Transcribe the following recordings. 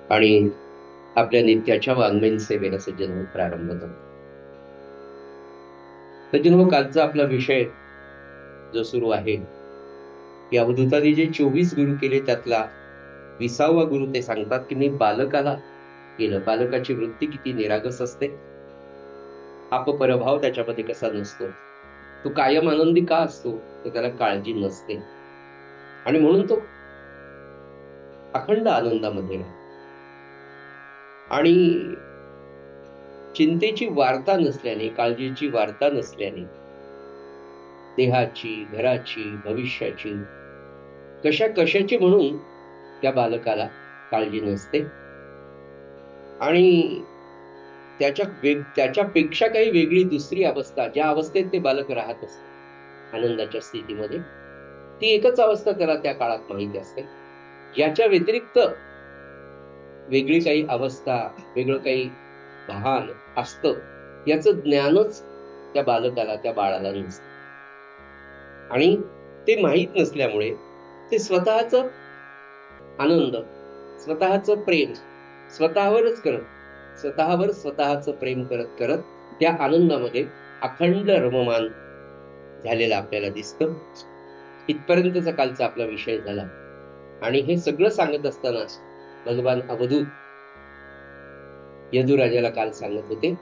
आणि आपल्या नित्याच्या वाङ्मयीन सेवेला सज्जन प्रारंभ करतो. सज्जन, कालचा आपला विषय जो सुरू आहे, की अवधूतांनी जे 24 गुरु केले त्यातला 20वा गुरु ते सांगतात की मी बालकाला केलं. बालकाची वृत्ती किती निरागस असते, अपरभाव त्याच्यामध्ये कसा नसतो, तो कायम आनंदी का असतो, तर त्याला काळजी नसते आणि म्हणून तो अखंड आनंदामध्ये राहतो. आणि चिंतेची वार्ता नसल्याने, काळजीची वार्ता नसल्याने देहाची, घराची, भविष्याची, कशाची म्हणून त्या बालकाला काळजी नसते आणि त्याच्यापेक्षा काही वेगळी दुसरी अवस्था, ज्या अवस्थेत ते बालक राहत असते आनंदाच्या स्थितीमध्ये, ती एकच अवस्था त्याला त्या काळात माहिती असते. याच्या व्यतिरिक्त वेगळी काही अवस्था, वेगळं काही भान असतं, याचं ज्ञानच त्या बालकाला, त्या बाळाला नसतं. आणि ते माहीत नसल्यामुळे ते स्वतःच आनंद, स्वतःच प्रेम स्वतःवरच करत, स्वतःवर स्वतःच प्रेम करत करत त्या आनंदामध्ये अखंड रममान झालेलं आपल्याला दिसतं. इथपर्यंतचा कालचा आपला विषय झाला. आणि हे सगळं सांगत असताना भगवान अवधूत यदुराजाला काल सांगत होते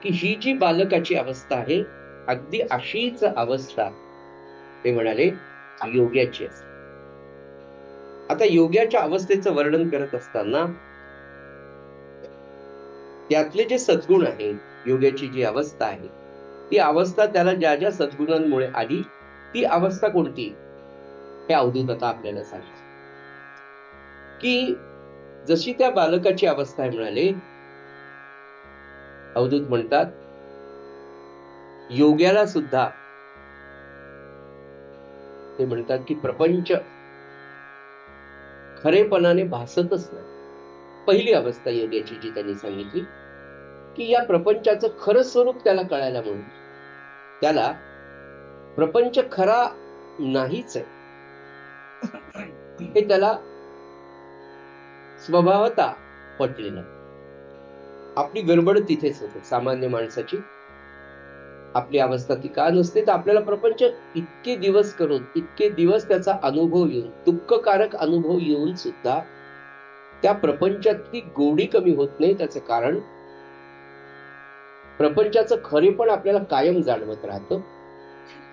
की ही जी बालकाची अवस्था आहे, अगदी अशीच अवस्था ते म्हणाले योग्याची असते. आता योग्याच्या अवस्थेचं वर्णन करत असताना त्यातले जे सद्गुण आहे, योग्याची जी अवस्था आहे, ती अवस्था त्याला ज्या ज्या सद्गुणांमुळे आली, ती अवस्था कोणती, हे अवधूत आता आपल्याला सांगतात की जशी त्या बालकाची अवस्था आहे म्हणाले, अवधूत म्हणतात योग्याला सुद्धा ते म्हणतात की प्रपंच खरेपणाने भासतच नाही. पहिली अवस्था योग्याची जी त्यांनी सांगितली की या प्रपंचाचं खरं स्वरूप त्याला कळायला म्हणून त्याला प्रपंच खरा नाहीच आहे हे त्याला स्वभावता पटलेलं. आपली गडबड तिथेच होते. सामान्य माणसाची आपली अवस्था ती का नसते, तर आपल्याला प्रपंच इतके दिवस करून, इतके दिवस त्याचा अनुभव येऊन, दुःखकारक अनुभव येऊन सुद्धा त्या प्रपंचातली गोडी कमी होत नाही. त्याचं कारण प्रपंचाचं खरेपण आपल्याला कायम जाणवत राहतं.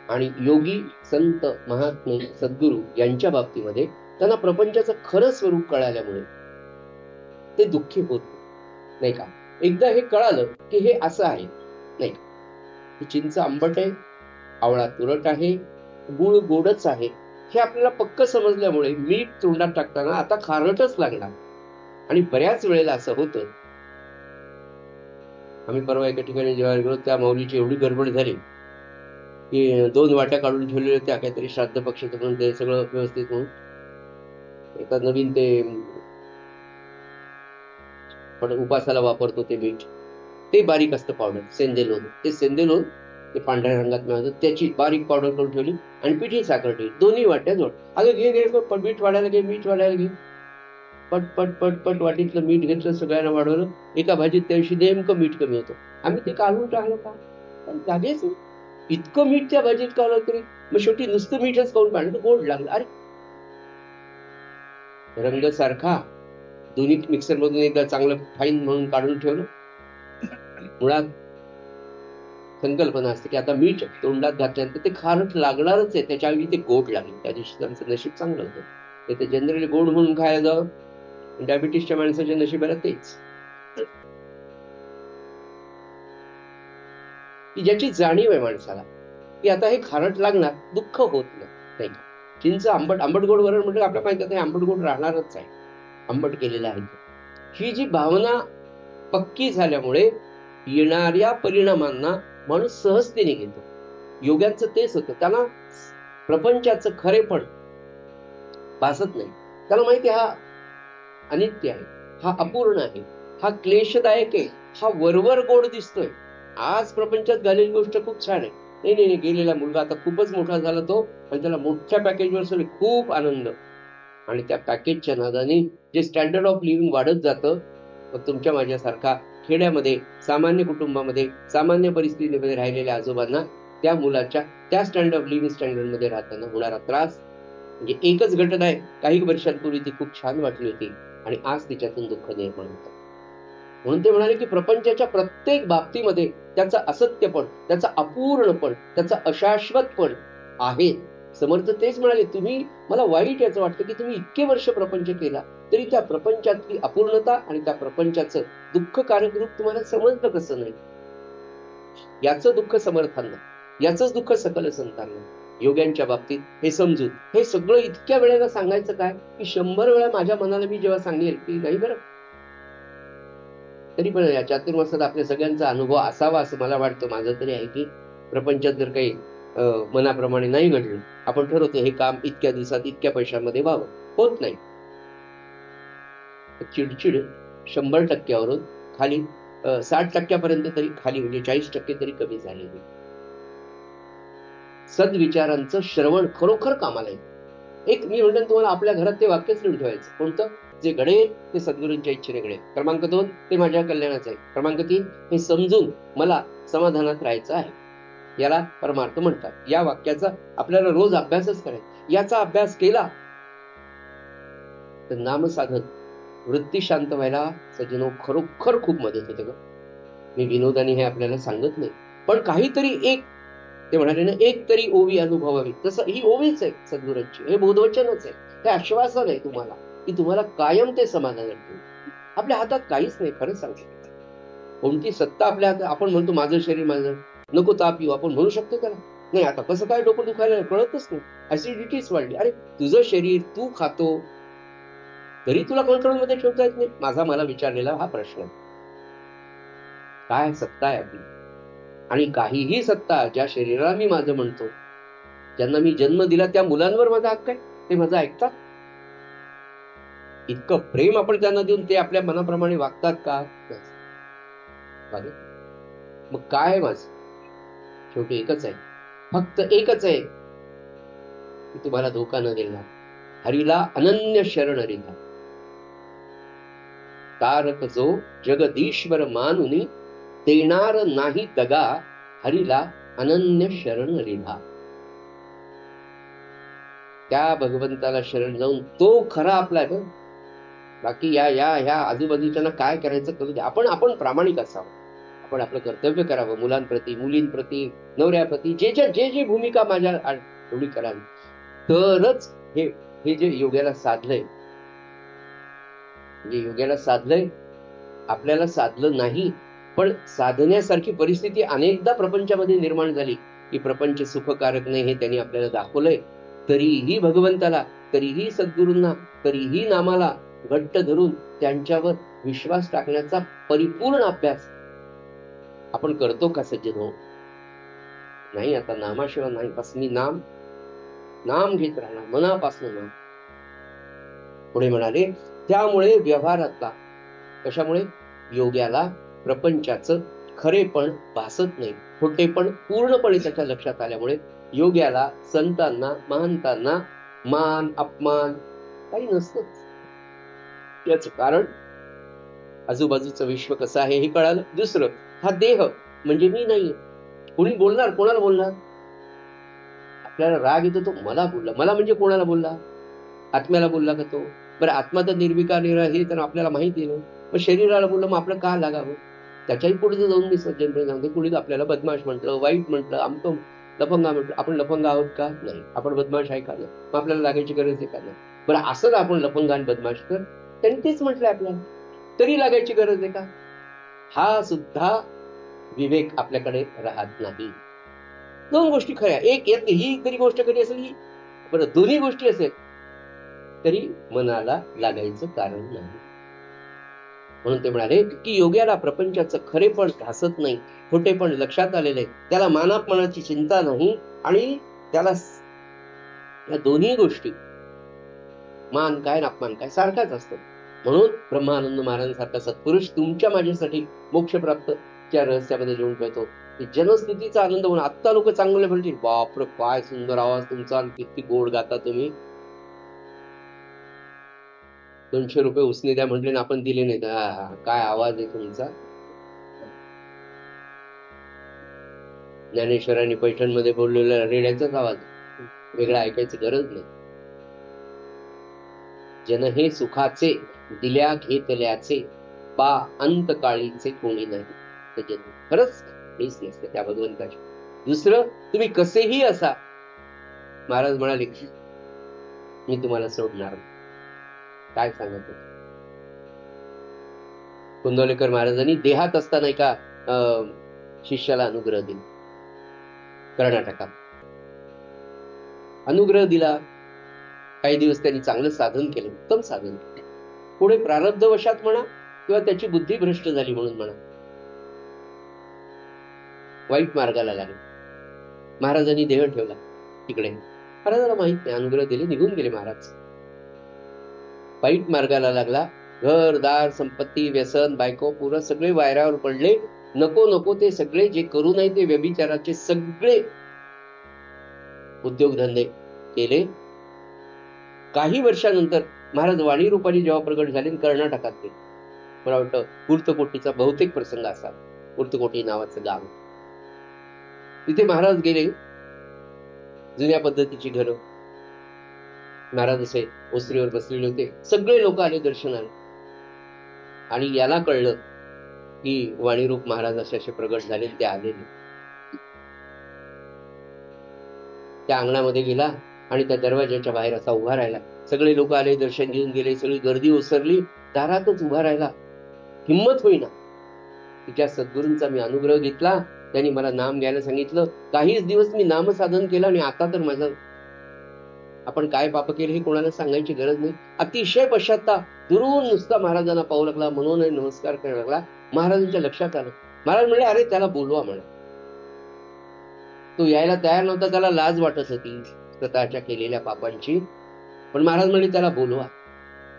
आणि योगी, संत, महात्मे, सद्गुरू यांच्या बाबतीमध्ये त्यांना प्रपंचाचं खरं स्वरूप कळाल्यामुळे ते दुःखी होत नाही का. एकदा हे कळालं की हे असं आहे, नाही का, चिंच आंबट आहे, आवळा तुरट आहे, गुळ गोडच आहे, हे आपल्याला पक्क समजल्यामुळे मीठ तोंडात टाकताना आता खारटच लागणार. आणि बऱ्याच वेळेला असं होतं. आम्ही परवा एका ठिकाणी जेवायला गेलो, त्या माऊलीची एवढी गडबड झाली की 2 वाट्या काढून ठेवलेल्या त्या काहीतरी श्राद्ध पक्षाचं म्हणून ते सगळं व्यवस्थित म्हणून एका नवीन ते पण उपासाला वापरतो ते मीठ, ते बारीक असतं पावडर, सेंदेलोन. ते सेंदेलोन ते पांढऱ्या रंगात मिळालं, त्याची बारीक पावडर करून ठेवली आणि पिठी साखर ठेवली, दोन्ही वाट्या जोड. अगं घे मीठ वाढायला घे, मीठ वाढायला घे. पट पट पट पट वाटीतलं मीठ घेतलं, सगळ्यांना वाढवलं. एका भाजीत त्या दिवशी नेमकं मीठ कमी होतं. आम्ही ते काढून टाकलं का, पण जागेच इतकं मीठ त्या भाजीत काढलं तरी मग शेवटी नुसतं मीठच खाऊन पाहिलं, गोड लागलं. अरे रंग सारखा दोन्ही मिक्सर मधून एकदा चांगलं फाईन म्हणून काढून ठेवलं. मुळात संकल्पना असते की आता मीठ तोंडात घातल्यानंतर ते खारट लागणारच आहे, त्याच्याऐवजी ते गोड लागले. त्या दिवशी त्यांचं नशीब चांगलं होतं. ते जनरली गोड म्हणून खायला जावं, डायबिटीसच्या माणसाच्या नशिबाला तेच. की ज्याची जाणीव आहे माणसाला की आता हे खारट लागणार, दुःख होत नाही का. चिंच आंबट गोड वरण म्हटलं आपल्या माहिती आंबट गोड राहणारच आहे, आंबट केलेलं आहे. ही जी भावना पक्की झाल्यामुळे येणाऱ्या परिणामांना माणूस सहजतेने घेतो. योग्यांचं तेच होतं, त्यांना प्रपंचाचं खरेपण भासत नाही. त्याला माहिती हा अनित्य आहे, हा अपूर्ण आहे, हा क्लेशदायक आहे, हा वरवर गोड दिसतोय. आज प्रपंचात झालेली गोष्ट खूप छान आहे. नाही गेलेला मुलगा आता खूपच मोठा झाला तो, आणि त्याला मोठ्या पॅकेजवर खूप आनंद. आणि त्या पॅकेजच्या नादाने जे स्टँडर्ड ऑफ लिव्हिंग वाढत जातं, मग तुमच्या माझ्यासारखा खेड्यामध्ये सामान्य कुटुंबामध्ये सामान्य परिस्थितीमध्ये राहिलेल्या आजोबांना त्या मुलाच्या त्या स्टँडर्ड ऑफ लिव्हिंग स्टँडर्डमध्ये राहताना होणारा त्रास म्हणजे एकच घटना आहे. काही वर्षांपूर्वी ती खूप छान वाटली होती आणि आज तिच्यातून दुःख निर्माण होतं. म्हणून ते म्हणाले की प्रपंचाच्या प्रत्येक बाबतीमध्ये त्याचं असत्यपण, त्याचं अपूर्णपण, त्याचं अशाश्वतपण आहे. समर्थ तेच म्हणाले, तुम्ही मला वाईट याचं वाटतं की तुम्ही इतके वर्ष प्रपंच केला तरी त्या प्रपंचातली अपूर्णता आणि त्या प्रपंचाचं दुःखकारक रूप तुम्हाला समजलं कसं नाही. याचं दुःख समर्थांना, याचंच दुःख सकल संतांना. योग्यांच्या बाबतीत हे समजून हे सगळं इतक्या वेळेला सांगायचं काय की 100 वेळा माझ्या मनाला मी जेव्हा सांगेल की नाही बरं, तरी पण या चातुर्मासात आपल्या सगळ्यांचा अनुभव असावा असं मला वाटतं. माझं तरी आहे की प्रपंचात जर काही मनाप्रमाणे नाही घडलं, आपण ठरवतो हे काम इतक्या दिवसात इतक्या पैशामध्ये व्हावं, होत नाही. चिडचिड 100% खाली 60% तरी खाली, म्हणजे 40% तरी कमी झालेली. सद्विचारांचं श्रवण खरोखर कामाला येतं. एक मी म्हणतो तुम्हाला आपल्या घरात ते वाक्यच लिहून ठेवायचं. कोणतं? जे घडेल ते सद्गुरूंच्या इच्छेने घडेल. क्रमांक 2 ते माझ्या कल्याणाचं आहे. क्रमांक 3 हे समजून मला समाधानात राहायचं आहे. याला परमार्थ म्हणतात. या वाक्याचा आपल्याला रोज अभ्यासच करायचा. याचा अभ्यास केला तर नामसाधन, वृत्ती शांत व्हायला सज्जनो खरोखर खूप मदत होते. मी विनोदाने हे आपल्याला सांगत नाही, पण काहीतरी एक ते म्हणाले ना, एक तरी ओवी अनुभवावी. तसं ही ओवीच आहे सद्गुरूंची, हे बोधवचनच आहे, हे आश्वासन आहे तुम्हाला की तुम्हाला कायम ते समाधान ठेवू. आपल्या हातात काहीच नाही. खरं सांगतो, कोणती सत्ता आपल्या हातात. आपण म्हणतो माझं शरीर माझं, नको ताप येऊ, आपण म्हणू शकतो त्याला? नाही. आता कसं काय डोकं दुखायला कळतच नाही. ऍसिडिटीच वाढली. अरे तुझं शरीर तू खातो तरी तुला कंट्रोलमध्ये ठेवता येत नाही. माझा मला विचारलेला हा प्रश्न आहे. काय सत्ता आहे आपली? आणि काहीही सत्ता ज्या शरीराला मी माझं म्हणतो, ज्यांना मी जन्म दिला त्या मुलांवर माझा हक्क आहे, ते माझं ऐकतात. इतकं प्रेम आपण त्यांना देऊन ते आपल्या मनाप्रमाणे वागतात का? मग काय आहे माझं? शेवटी एकच आहे, फक्त एकच आहे की तुम्हाला धोका न देणार. हरीला अनन्य शरण हरीला तारक जो जगदीश्वर मानुनी, देणार नाही दगा, हरीला अनन्य शरण हरीला. त्या भगवंताला शरण जाऊन तो खरा आपला आहे. बाकी ह्या आजूबाजूच्यांना काय करायचं करू दे. आपण प्रामाणिक असावं. आपण आपलं कर्तव्य करावं. मुलांप्रती, मुलींप्रती, नवऱ्याप्रती, जे भूमिका माझ्या एवढी करावी. तरच हे जे योग्याला साधलंय, म्हणजे योग्याला साधलंय, आपल्याला साधलं नाही, पण साधण्यासारखी परिस्थिती अनेकदा प्रपंचामध्ये निर्माण झाली की प्रपंच सुखकारक नाही हे त्यांनी आपल्याला दाखवलंय. तरीही भगवंताला, तरीही सद्गुरूंना, तरीही नामाला घट्ट धरून त्यांच्यावर विश्वास टाकण्याचा परिपूर्ण अभ्यास आपण करतो का सज्जन हो? नाही. आता नामाशिवाय नाही. बस मी नाम घेत राहणार मनापासून नाम. पुढे म्हणाले त्यामुळे व्यवहारातला, कशामुळे? योग्याला प्रपंचाचं खरेपण भासत नाही, खोटेपण पूर्णपणे त्याच्या लक्षात आल्यामुळे योग्याला संतांना, महंतांना मान अपमान काही नसतंच. याच कारण आजूबाजूचं विश्व कसं आहे हे कळालं. दुसरं, हा देह म्हणजे मी नाही. कोणी बोलणार, कोणाला बोलणार? आपल्याला राग येतो तो मला बोलला, मला म्हणजे कोणाला बोलला? आत्म्याला बोलला का तो? बरं, आत्मा तर निर्विकार हे तर आपल्याला माहिती आहे. मग शरीराला बोललं, मग आपलं का लागावं? त्याच्याही पुढे जाऊन मी सज्जनपणे सांगतो, कुणी आपल्याला बदमाश म्हटलं, वाईट म्हटलं, आमचं लफंगा म्हटलं. आपण लफंगा आहोत का? नाही. आपण बदमाश आहे का? नाही. मग आपल्याला लागायची गरज आहे का? नाही. बरं, असं आपण लफंगा आणि बदमाश तर त्यांनी तेच म्हटलंय आपल्याला, तरी लागायची गरज आहे का? हा सुद्धा विवेक आपल्याकडे राहत नाही. दोन गोष्टी खऱ्या. एक ही तरी गोष्ट खरी असेल, ही बरं दोन्ही गोष्टी असेल तरी मनाला लागायचं कारण नाही. म्हणून ते म्हणाले की योग्याला प्रपंचाचं खरेपण भासत नाही, खोटेपण लक्षात आलेले, त्याला मानापमानाची चिंता नाही आणि त्याला या दोन्ही गोष्टी, मान काय अपमान काय सारखाच असतो. म्हणून ब्रह्मानंद महाराजांसारखा सत्पुरुष तुमच्या माझ्यासाठी मोक्षप्राप्तच्या रहस्यामध्ये लिहून ठेवतो की जनस्थितीचा आनंद म्हणून. आत्ता लोक चांगले म्हणतील, बापरे काय सुंदर आवाज तुमचा, किती गोड गाता तुम्ही. 200 रुपये उसने द्या म्हटले ना आपण दिले नाहीत. काय आवाज आहे तुमचा. ज्ञानेश्वरांनी पैठणमध्ये बोललेला रेड्याचाच आवाज, वेगळा ऐकायची गरज नाही. जन हे सुखाचे दिल्या घेतल्याचे पा अंत काळीचे कोणी नाही. जन खरंच हेच नसते त्या भगवंताची. दुसरं, तुम्ही कसेही असा, महाराज म्हणाले मी तुम्हाला सोडणार नाही. काय सांगत कुंदवलेकर महाराजांनी देहात असताना एका शिष्याला अनुग्रह दिला. कर्नाटकात अनुग्रह दिला. काही दिवस त्यांनी चांगलं साधन केलं, उत्तम साधन केलं. पुढे प्रारब्धवशात म्हणा किंवा त्याची बुद्धी भ्रष्ट झाली म्हणून म्हणा, वाईट मार्गाला लागले. महाराजांनी देह ठेवला तिकडे. महाराजांना माहित नाही, अनुग्रह दिले, निघून गेले महाराज. वाईट मार्गाला लागला. घर दार संपत्ती व्यसन बायको पुरं सगळे वायरावर पडले. नको नको ते सगळे जे करू नये ते व्यभिचाराचे सगळे उद्योगधंदे केले. काही वर्षानंतर महाराज वाणी रूपाने जेव्हा प्रगट झाले कर्नाटकात गेले. मला वाटतं कुर्तकोटीचा बहुतेक प्रसंग असा. कुर्तकोटी नावाचं गाव, तिथे महाराज गेले. जुन्या पद्धतीची घरं. महाराज असे ओसरीवर बसलेले होते. सगळे लोक आले दर्शनाला. आणि याला कळलं की वाणीरूप महाराज असे प्रगट झाले. ते आले. त्या अंगणामध्ये गेला आणि त्या दरवाजाच्या बाहेर असा उभा राहिला. सगळे लोक आले, दर्शन घेऊन गेले. सगळी गर्दी ओसरली. दारातच उभा राहिला. हिंमत होईना. तिच्या सद्गुरूंचा मी अनुग्रह घेतला. त्यांनी मला नाम घ्यायला सांगितलं. काहीच दिवस मी नामसाधन केलं आणि आता तर माझं, आपण काय पाप केले हे कोणाला सांगायची गरज नाही. अतिशय पश्चात्ताप. दुरून नुसता महाराजांना पाहू लागला, म्हणून नमस्कार करायला लागला. महाराजांच्या लक्षात आलं. महाराज म्हणले, अरे त्याला बोलवा म्हणा. तो यायला तयार नव्हता. त्याला लाज वाटत होती स्वतःच्या केलेल्या पापांची. पण महाराज म्हणले त्याला बोलवा.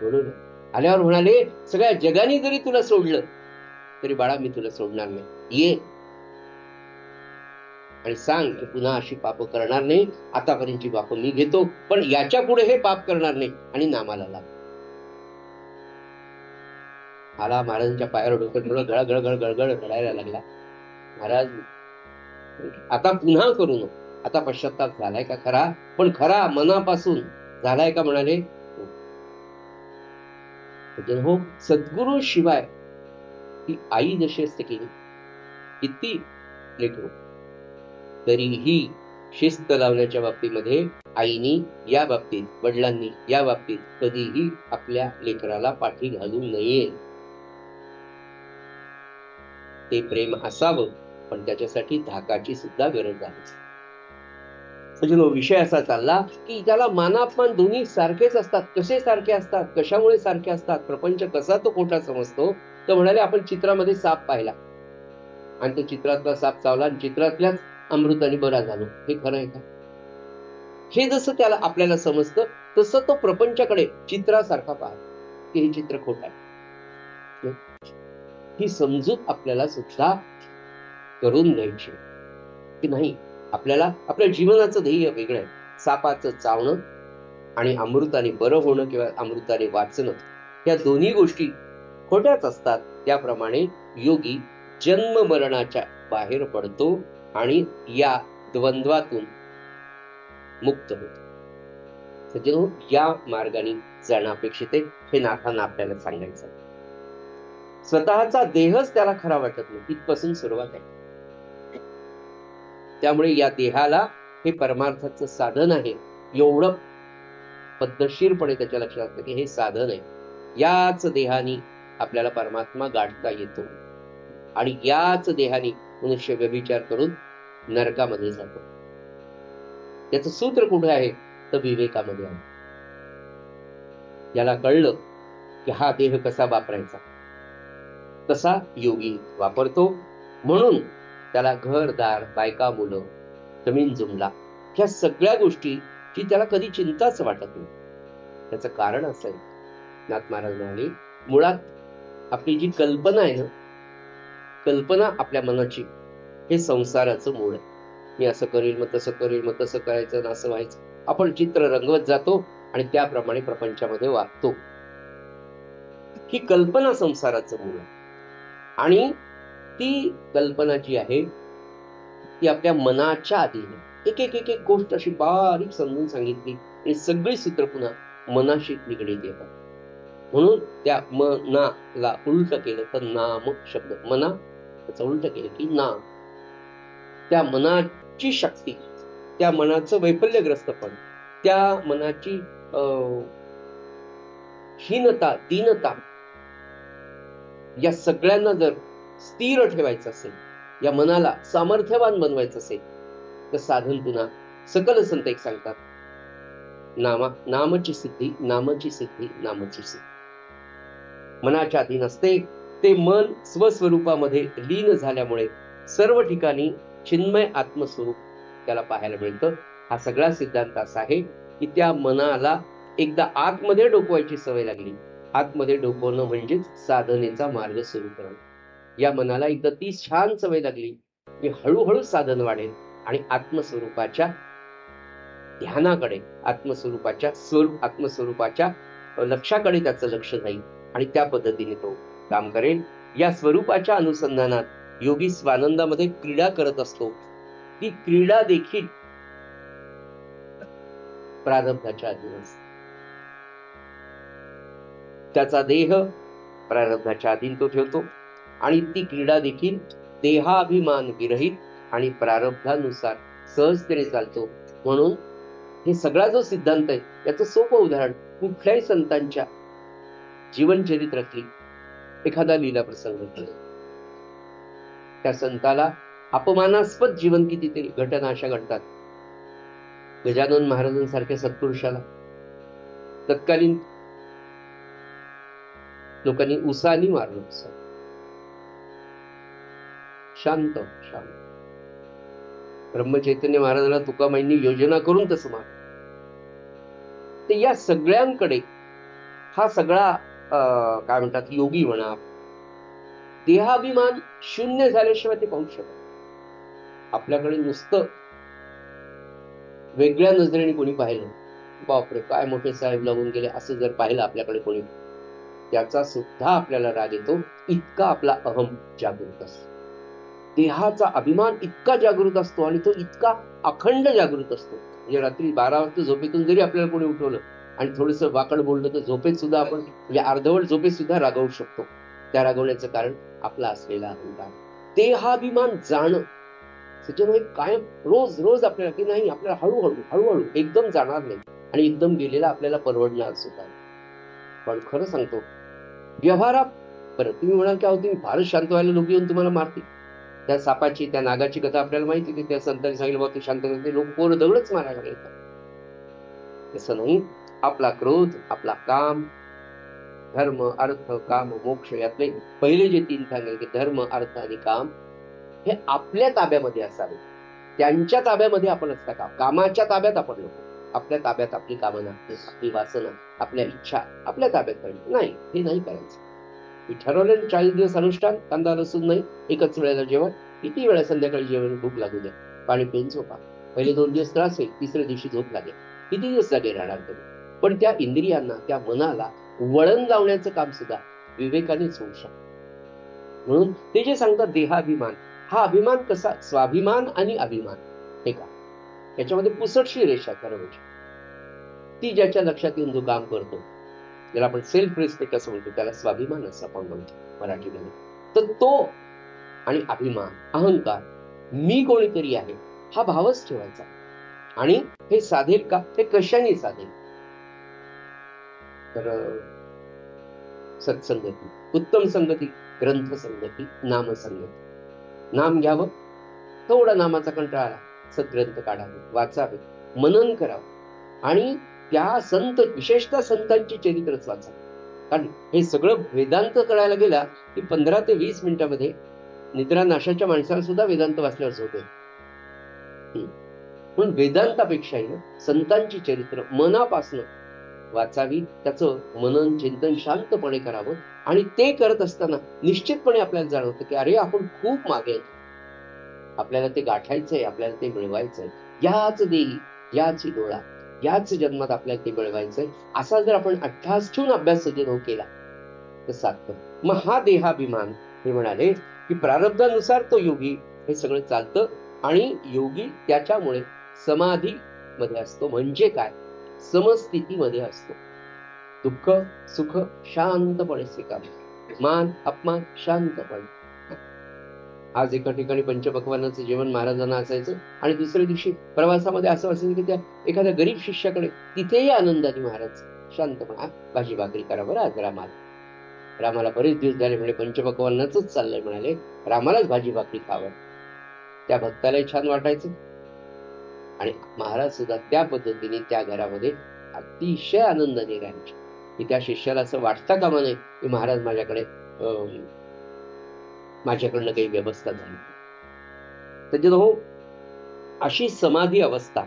बोलवलं. आल्यावर म्हणाले, सगळ्या जगाने जरी तुला सोडलं तरी बाळा मी तुला सोडणार नाही. ये आणि सांग की पुन्हा अशी पाप करणार नाही. आतापर्यंतची पाप मी घेतो, पण याच्या पुढे हे पाप करणार नाही. आणि नामाला लाग. आला. महाराजांच्या पायावर डोकं ठेवलं. गळगळ गळगळ रडायला लागला. महाराज आता पुन्हा करू नको. आता पश्चाताप झालाय का खरा, पण खरा मनापासून झालाय का. म्हणाले हो. सद्गुरु शिवाय ती आई जशी असते की किती लेकरू, तरीही शिस्त लावण्याच्या बाबतीमध्ये आईनी या बाबतीत, वडिलांनी या बाबतीत कधीही आपल्या लेकराला पाठी घालू नये. ते प्रेम असावं, पण त्याच्यासाठी धाकाची सुद्धा गरज आहे. म्हणजे विषय असा चालला की त्याला मानापमान दोन्ही सारखेच असतात. कसे सारखे असतात, कशामुळे सारखे असतात, प्रपंच कसा तो खोटा समजतो. तर म्हणाले आपण चित्रामध्ये साप पाहिला आणि तो चित्रातला साप चावला आणि चित्रातल्याच अमृताने बरा झालो. हे खरं आहे का. हे जसं त्याला आपल्याला समजतं तसं तो प्रपंचाकडे चित्रासारखा पाहतो की हे चित्र खोट आहे. ही समजूत आपल्याला सुद्धा करून घ्यायची की नाही. आपल्याला आपल्या जीवनाचं ध्येय वेगळं आहे. सापाचं चावणं आणि अमृताने बरं होणं किंवा अमृताने वाचणं, या दोन्ही गोष्टी खोट्याच असतात. त्याप्रमाणे योगी जन्म मरणाच्या बाहेर पडतो आणि या द्वंद्वातून मुक्त होतो. सज्जनो, या मार्गाने जाणं अपेक्षित आहे. हे नाथांना आपल्याला सांगायचं. स्वतःचा देहच त्याला खरा वाटत नाही, इथपासून सुरुवात आहे. त्यामुळे या देहाला हे परमार्थाचं साधन आहे, एवढं पद्धतशीरपणे त्याच्या लक्षात असतं की हे साधन आहे. याच देहाने आपल्याला परमात्मा गाठता येतो आणि याच देहाने मनुष्य व्यभिचार करून नरकामध्ये जातो. त्याचं सूत्र कुठे आहे तर विवेकामध्ये आहे. याला कळलं की हा देह कसा वापरायचा, तसा योगी वापरतो. म्हणून त्याला घरदार, बायका, मुलं, जमीन जुमला, ह्या सगळ्या गोष्टीची त्याला कधी चिंताच वाटत नाही. त्याचं कारण असं आहे, नाथ महाराज म्हणाले, मुळात आपली जी कल्पना आहे ना, कल्पना आपल्या मनाची, हे संसाराचं मूळ आहे. मी असं करील, मग तसं करील, मग तसं करायचं, असं व्हायचं. आपण चित्र रंगवत जातो आणि त्याप्रमाणे प्रपंचामध्ये वागतो. ही कल्पना संसाराचं मूळ आहे. आणि ती कल्पना जी आहे ती आपल्या मनाच्या अधीन आहे. एक एक एक एक गोष्ट अशी बारीक समजून सांगितली आणि सगळी सूत्र पुन्हा मनाशी निगडीत येतात. म्हणून त्या मनाला उलट केलं तर नाम शब्द, मना त्याचं उलट केलं की नाम. त्या मनाची शक्ती, त्या मनाचं वैफल्यग्रस्तपण, त्या मनाची हीनता, दीनता, या सगळ्यांना जर स्थिर ठेवायचं असेल, या मनाला सामर्थ्यवान बनवायचं असेल, तर साधन पुन्हा सकल संत एक सांगतात, नामाची सिद्धी, नामाची सिद्धी, नामाची सिद्धी. मनाच्या अधीन असते ते मन स्वस्वरूपामध्ये लीन झाल्यामुळे सर्व ठिकाणी चिन्मय आत्मस्वरूप त्याला पाहायला मिळतं. हा सगळा सिद्धांत असा आहे की त्या मनाला एकदा आतमध्ये डोकवायची सवय लागली. आतमध्ये डोकवणं म्हणजेच साधनेचा मार्ग सुरू करणं. या मनाला एकदा ती छान सवय लागली की हळूहळू साधन वाढेल आणि आत्मस्वरूपाच्या ध्यानाकडे, आत्मस्वरूपाच्या लक्षाकडे त्याचं लक्ष जाईल आणि त्या पद्धतीने तो काम करेल. या स्वरूपाच्या अनुसंधानात योगी स्वानंदामध्ये क्रीडा करत असतो. ती क्रीडा देखील प्रारब्धाच्या अधीन असते. त्याचा देह प्रारब्धाच्या अधीन तो ठेवतो आणि ती क्रीडा देखील देहाभिमान विरहित आणि प्रारब्धानुसार सहजतेने चालतो. म्हणून हे सगळा जो सिद्धांत आहे याचं सोपं उदाहरण कुठल्याही संतांच्या जीवनचरित्रातली एखादा लीला प्रसंग, त्या संताला अपमानास्पद जीवन कितीतरी घटना अशा घडतात. गजानन महाराजांसारख्या सत्पुरुषाला तत्कालीन लोकांनी उसानी मारलं. शांत शांत ब्रह्मचैतन्य महाराजांना तुकामाईंनी योजना करून तसं मारलं. तर या सगळ्यांकडे हा सगळा काय म्हणतात योगी म्हणा, देहाभिमान शून्य झाल्याशिवाय ते पाहू शकत. आपल्याकडे नुसतं वेगळ्या नजरेने कोणी पाहिलं, बापरे काय मोठे साहेब लागून गेले, असं जर पाहिलं आपल्याकडे कोणी, त्याचा सुद्धा आपल्याला राग येतो. इतका आपला अहम जागृत असतो, देहाचा अभिमान इतका जागृत असतो आणि तो इतका अखंड जागृत असतो. म्हणजे रात्री 12 वाजता झोपेतून जरी आपल्याला कोणी उठवलं आणि थोडस वाकड बोललं तर झोपेत सुद्धा आपण, म्हणजे अर्धवट झोपेत सुद्धा रागवू शकतो. त्या रागवण्याचं कारण आपला असलेला अहंकार, देहाभिमान जाणं. त्याच्यामुळे काय रोज रोज आपल्याला की नाही, आपल्याला हळूहळू एकदम जाणार नाही आणि एकदम गेलेला आपल्याला परवडणार सुद्धा. पण खरं सांगतो व्यवहारात, बरं तुम्ही म्हणाल की अहो तुम्ही फारच शांत व्हायला लोक येऊन तुम्हाला मारतील. त्या सापाची, त्या नागाची कथा आपल्याला माहिती की त्या संतांनी सांगितलं बाबा तू शांत करते, लोक पोरं दगडच मारायला येतात. तसं नाही. आपला क्रोध, आपला काम, धर्म अर्थ काम मोक्ष, यातले पहिले जे 3 सांगेल की धर्म अर्थ आणि काम, हे आपल्या ताब्यामध्ये असावे. त्यांच्या ताब्यामध्ये आपण असता का? कामाच्या ताब्यात आपण नको. आपल्या ताब्यात आपली कामना, आपली वासना, आपल्या इच्छा आपल्या ताब्यात पाहिजे. नाही, हे नाही करायचं. मी ठरवलं 40 दिवस अनुष्ठान, कांदा लसूण नाही, एकच वेळेला जेवण, किती वेळा संध्याकाळी जेवण, भूक लागू द्या, पाणी पिऊन झोपा. पहिले 2 दिवस त्रास होईल, तिसऱ्या दिवशी झोप लागेल. किती दिवस जागे राहणार तुम्ही? पण त्या इंद्रियांना, त्या मनाला वळण लावण्याचं काम सुद्धा विवेकानेच होऊ शकतं. म्हणून ते जे सांगतात देहाभिमान, हा अभिमान कसा, स्वाभिमान आणि अभिमान हे का, याच्यामध्ये पुसटशी रेषा खरं म्हणजे. ती ज्याच्या लक्षात येऊन जो काम करतो, ज्याला आपण सेल्फ रिस्पेक्ट असं म्हणतो, त्याला स्वाभिमान असं आपण म्हणतो मराठीमध्ये. तर तो आणि अभिमान, अहंकार, मी कोणीतरी आहे, हा भावच ठेवायचा. आणि हे साधेल का, हे कशाने साधेल? तर सत्संगती, उत्तम संगती, ग्रंथ संगती, नाम संगती. नाम घ्यावं, थोडा नामाचा कंटाळा आला, सद्ग्रंथ काढावे, वाचावे, मनन करावं आणि त्या संत, विशेषतः संतांची चरित्रच वाचा. कारण हे सगळं वेदांत कळायला गेला की 15 ते 20 मिनिटामध्ये निद्रा नाशाच्या माणसाला सुद्धा वेदांत वाचल्यावर झोप येते. पण वेदांतापेक्षाही संतांची चरित्र मनापासून वाचावी, त्याचं मनन चिंतन शांतपणे करावं. आणि ते करत असताना निश्चितपणे आपल्याला जाणवतं की अरे आपण खूप मागे आहे, आपल्याला ते गाठायचंय, आपल्याला ते मिळवायचंय. याच देही, याच डोळा, याच जन्मात आपल्याला ते मिळवायचंय. असा जर आपण अट्टहास ठेवून अभ्यास सजन केला तर साधतं. मग हा देहाभिमान, हे म्हणाले की प्रारब्धानुसार तो योगी हे सगळं चालतं आणि योगी त्याच्यामुळे समाधी मध्ये असतो. म्हणजे काय? समस्थितीमध्ये असतो. दुःख सुख शांतपणे स्वीकारतो. मान अपमान शांतपणे. आज एका ठिकाणी पंचपक्वान्नाचं जेवण महाराजांना असायचं आणि दुसऱ्या दिवशी प्रवासामध्ये असं असायचं की त्या एखाद्या गरीब शिष्याकडे, तिथेही आनंदाने महाराज शांतपणे, भाजी भाकरी करा बरं आज रामाला बरेच दिवस झाले म्हणजे पंचपक्वान्नाच चाललंय, म्हणाले रामालाच भाजी भाकरी खावं. त्या भक्तालाही छान वाटायचं आणि महाराज सुद्धा त्या पद्धतीने त्या घरामध्ये अतिशय आनंदाने राहायचे की त्या शिष्याला असं वाटता कामा नये की महाराज माझ्याकडनं काही व्यवस्था झाली. त्याच्यात अशी समाधी अवस्था,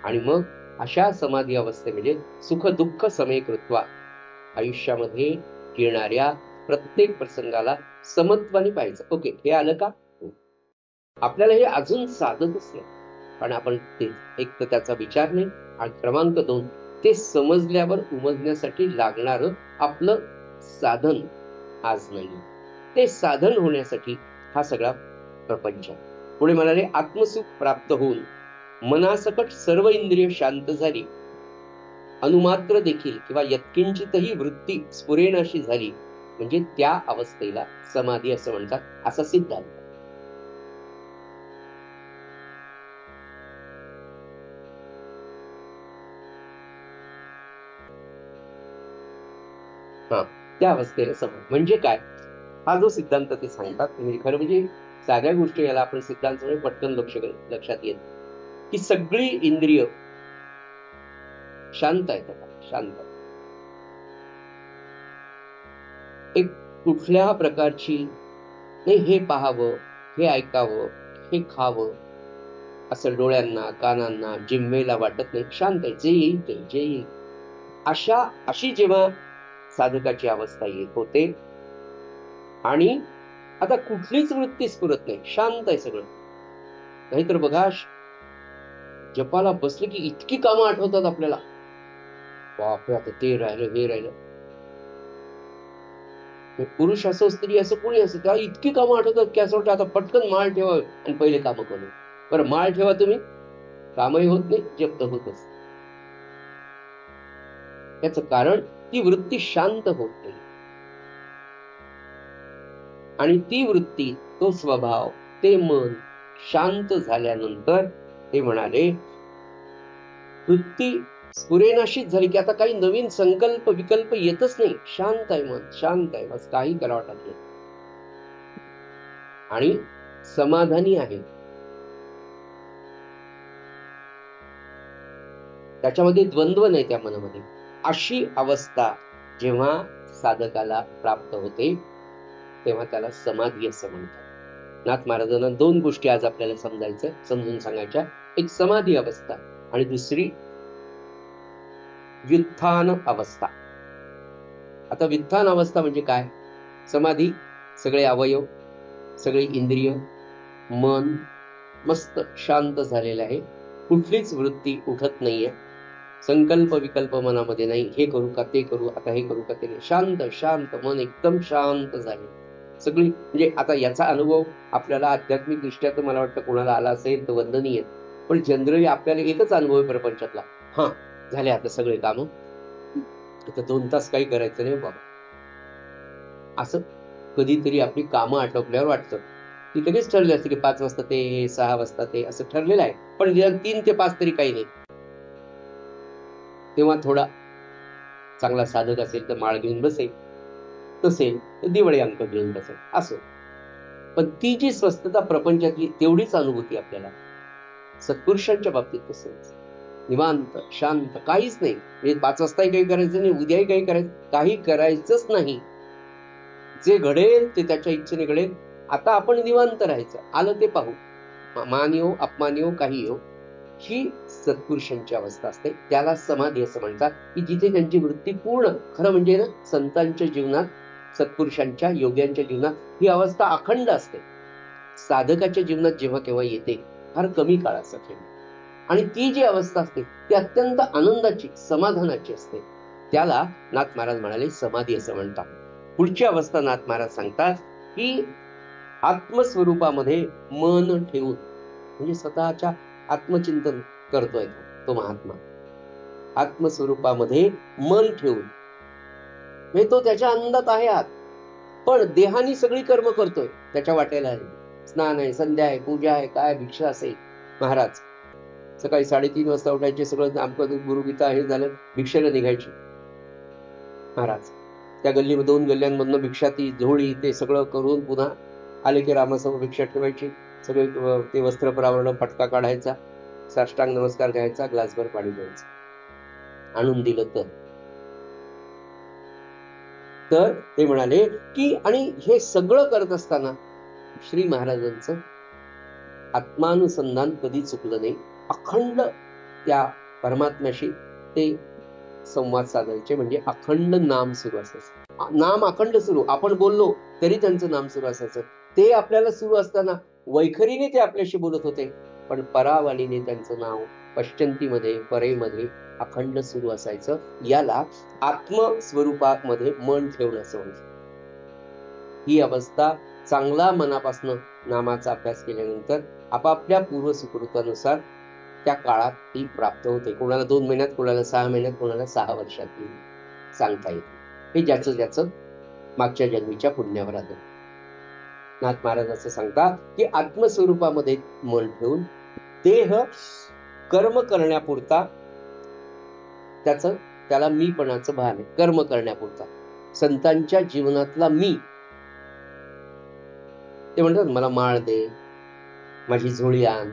आणि मग अशा समाधी अवस्थे म्हणजे सुख दुःख समेकृत्वा, आयुष्यामध्ये येणाऱ्या प्रत्येक प्रसंगाला समत्वाने पाहायचं. ओके, हे आलं का? आपल्याला हे अजून साधतच नाही, पण आपण ते एक तर त्याचा विचार नाही, आणि क्रमांक 2 ते समजल्यावर उमजण्यासाठी लागणारं आपलं साधन आज नाही. ते साधन होण्यासाठी हा सगळा प्रपंच. पुढे म्हणाले आत्मसुख प्राप्त होऊन मनासकट सर्व इंद्रिय शांत झाली, अनुमात्र देखील किंवा यत्किंचितही वृत्ती स्फुरेनाशी झाली, म्हणजे त्या अवस्थेला समाधी असं म्हणतात, असा सिद्धांत. त्या अवस्थेला समाधी म्हणजे काय, हा जो सिद्धांत ते सांगतात, म्हणजे खरं म्हणजे साध्या गोष्टी याला आपण सिद्धांत पटकन लक्षात येत की सगळी इंद्रिय शांत आहेत, शांत. एक कुठल्या प्रकारची नाही, हे पाहावं, हे ऐकावं, हे खावं असं डोळ्यांना कानांना जिम्मेला वाटत नाही, शांत आहे, जे येईल ते, जे येईल. अशी जेव्हा साधकाची अवस्था येत होते आणि आता कुठलीच वृत्ती स्फुरत नाही, शांत आहे सगळं. नाहीतर बघा, जपाला बसलं की इतकी कामं आठवतात आपल्याला, बापरे आता ते राहिलं, हे राहिलं. पुरुष असो स्त्री असो कोणी असो, तेव्हा इतकी कामं आठवतात की असं वाटतं आता पटकन माळ ठेवा आणि पहिले कामं करू. बरं, माळ ठेवा तुम्ही, कामही होत नाही, जप्त होतच. याचं कारण ती वृत्ती शांत होत नाही, आणि ती वृत्ती, तो स्वभाव, ते मन शांत झाल्यानंतर ते म्हणाले वृत्ती स्फुरेनाशीच झाली की आता काही नवीन संकल्प विकल्प येतच नाही, शांत आहे मन, शांत आहे, बस काही करावं वाटत नाही आणि समाधानी आहे. त्याच्यामध्ये द्वंद्व नाही त्या मनामध्ये. अशी अवस्था जेव्हा साधकाला प्राप्त होते तेव्हा त्याला समाधी असं म्हणतात. नाथ महाराजांना 2 गोष्टी आज आपल्याला समजून सांगायच्या, एक समाधी अवस्था आणि दुसरी व्युत्थान अवस्था. आता व्युत्थान अवस्था म्हणजे काय? समाधी, सगळे अवयव, सगळे इंद्रिय, मन मस्त शांत झालेलं आहे, कुठलीच वृत्ती उठत नाहीये, संकल्प विकल्प मनामध्ये नाही, हे करू का ते करू, आता हे करू का ते नाही, शांत शांत मन एकदम शांत झाले सगळी. म्हणजे आता याचा अनुभव आपल्याला आध्यात्मिक दृष्ट्या तर मला वाटतं कोणाला आला असेल तर वंदनीय, पण जनरली आपल्याला एकच अनुभव आहे प्रपंचातला, हा झाले आता सगळे काम, आता 2 तास काही करायचं नाही बाबा, असं कधीतरी आपली कामं आटोपल्यावर वाटतं. ती लगेच ठरली असते की 5 वाजता ते, 6 वाजता ते, असं ठरलेलं आहे, पण 3 ते 5 तरी काही नाही. तेव्हा थोडा चांगला साधक असेल तर माळ घेऊन बसेल, नसेल तर दिवाळी अंक घेऊन बसेल, असो. पण ती जी स्वस्थता प्रपंचातली तेवढीच अनुभूती आपल्याला सत्पुरुषांच्या बाबतीत तसंच निवांत शांत, काहीच नाही. म्हणजे 5 वाजताही काही करायचं नाही, उद्याही काही करायचं, काही करायचंच नाही, जे घडेल ते त्याच्या इच्छेने घडेल. आता आपण निवांत राहायचं, आलं ते पाहू, मान येऊ अपमान येऊ काही येऊ. ही सत्पुरुषांची अवस्था असते, त्याला समाधी असं म्हणतात, की जिथे त्यांची वृत्ती पूर्ण, खरं म्हणजे ना संतांच्या जीवनात, सत्पुरुषांच्या योग्यांच्या जीवनात ही अवस्था अखंड असते. साधकाच्या जीवनात जेव्हा केव्हा येते फार कमी काळासाठी, आणि ती जी अवस्था असते ती अत्यंत आनंदाची समाधानाची असते. त्याला नाथ महाराज म्हणाले समाधी असं म्हणतात. पुढची अवस्था नाथ महाराज सांगतात की आत्मस्वरूपामध्ये मन ठेवून, म्हणजे स्वतःच्या आत्मचिंतन करतोय तो महात्मा. आत्मस्वरूपामध्ये मन ठेवून, हे तो त्याच्या आनंदात आहे आत, पण देहानी सगळी कर्म करतोय. त्याच्या वाटेला आहे, स्नान आहे, संध्या आहे, पूजा आहे, काय भिक्षा असेल. महाराज सकाळी 3:30 वाजता उठायचे, सगळं नामकरण गुरुगीता हे झालं, भिक्षेला निघायचे महाराज. त्या गल्ली 2 गल्ल्यांमधनं भिक्षा, ती झोळी, ते सगळं करून पुन्हा आले की रामासमोर भिक्षा ठेवायची. सगळे ते वस्त्र परावरण, फटका काढायचा, साष्टांग नमस्कार घ्यायचा, ग्लासभर पाणी द्यायचं. आणून दिलं तर ते म्हणाले की, आणि हे सगळं करत असताना श्री महाराजांचं आत्मानुसंधान कधी चुकलं नाही. अखंड त्या परमात्म्याशी ते संवाद साधायचे, म्हणजे अखंड नाम सुरू असायचं. नाम अखंड सुरू, आपण बोललो तरी त्यांचं नाम सुरू असायचं. ते आपल्याला सुरू असताना वैखरीने ते आपल्याशी बोलत होते, पण परावालीने त्यांचं नाव पश्चंतीमध्ये, परेमध्ये अखंड सुरू असायचं. याला आत्मस्वरूपामध्ये मन ठेवणं असं म्हणतात. ही अवस्था चांगला मनापासून नामाचा अभ्यास केल्यानंतर आपापल्या पूर्व सुकृतानुसार त्या काळात ती प्राप्त होते. कोणाला 2 महिन्यात, कोणाला 6 महिन्यात, कोणाला 6 वर्षात सांगता येते. हे ज्याचं ज्याचं मागच्या जन्मीच्या पुण्यावर आलं. नाथ महाराज असं सांगतात की आत्मस्वरूपामध्ये मन ठेवून देह कर्म करण्यापुरता, त्याला मीपणाचं भान आहे. कर्म करण्यापुरता संतांच्या जीवनातला मी, ते म्हणतात मला माळ दे, माझी झोळी आण,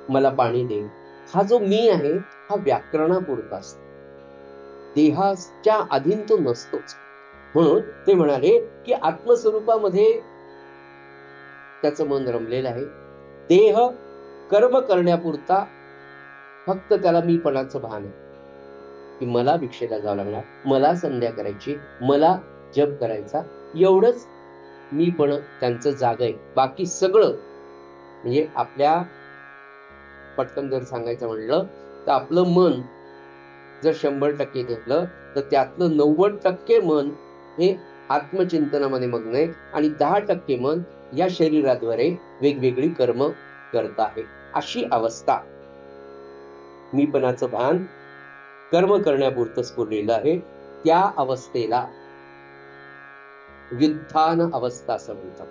मला पाणी दे. हा जो मी आहे हा व्याकरणापुरता असतो, देहाच्या अधीन तो नसतोच. म्हणून ते म्हणाले की आत्मस्वरूपामध्ये त्याचं मन रमलेलं आहे. देह कर्म करण्यापुरता फक्त त्याला मीपणाचं भान आहे की मला भिक्षेला जावं लागणार, मला संध्या करायची, मला जप करायचा, एवढंच मीपण त्यांचं जाग आहे. बाकी सगळं, म्हणजे आपल्या पटकन जर सांगायचं म्हणलं तर आपलं मन जर 100% घेतलं तर त्यातलं 90% मन हे आत्मचिंतनामध्ये मग्न आहे, आणि 10% मन या शरीराद्वारे वेगवेगळी कर्म करत आहे. अशी अवस्था, मीपणाचं भान कर्म करण्यापुरतं स्फुरलेलं आहे, त्या अवस्थेला व्युत्थान अवस्था असं म्हणतात.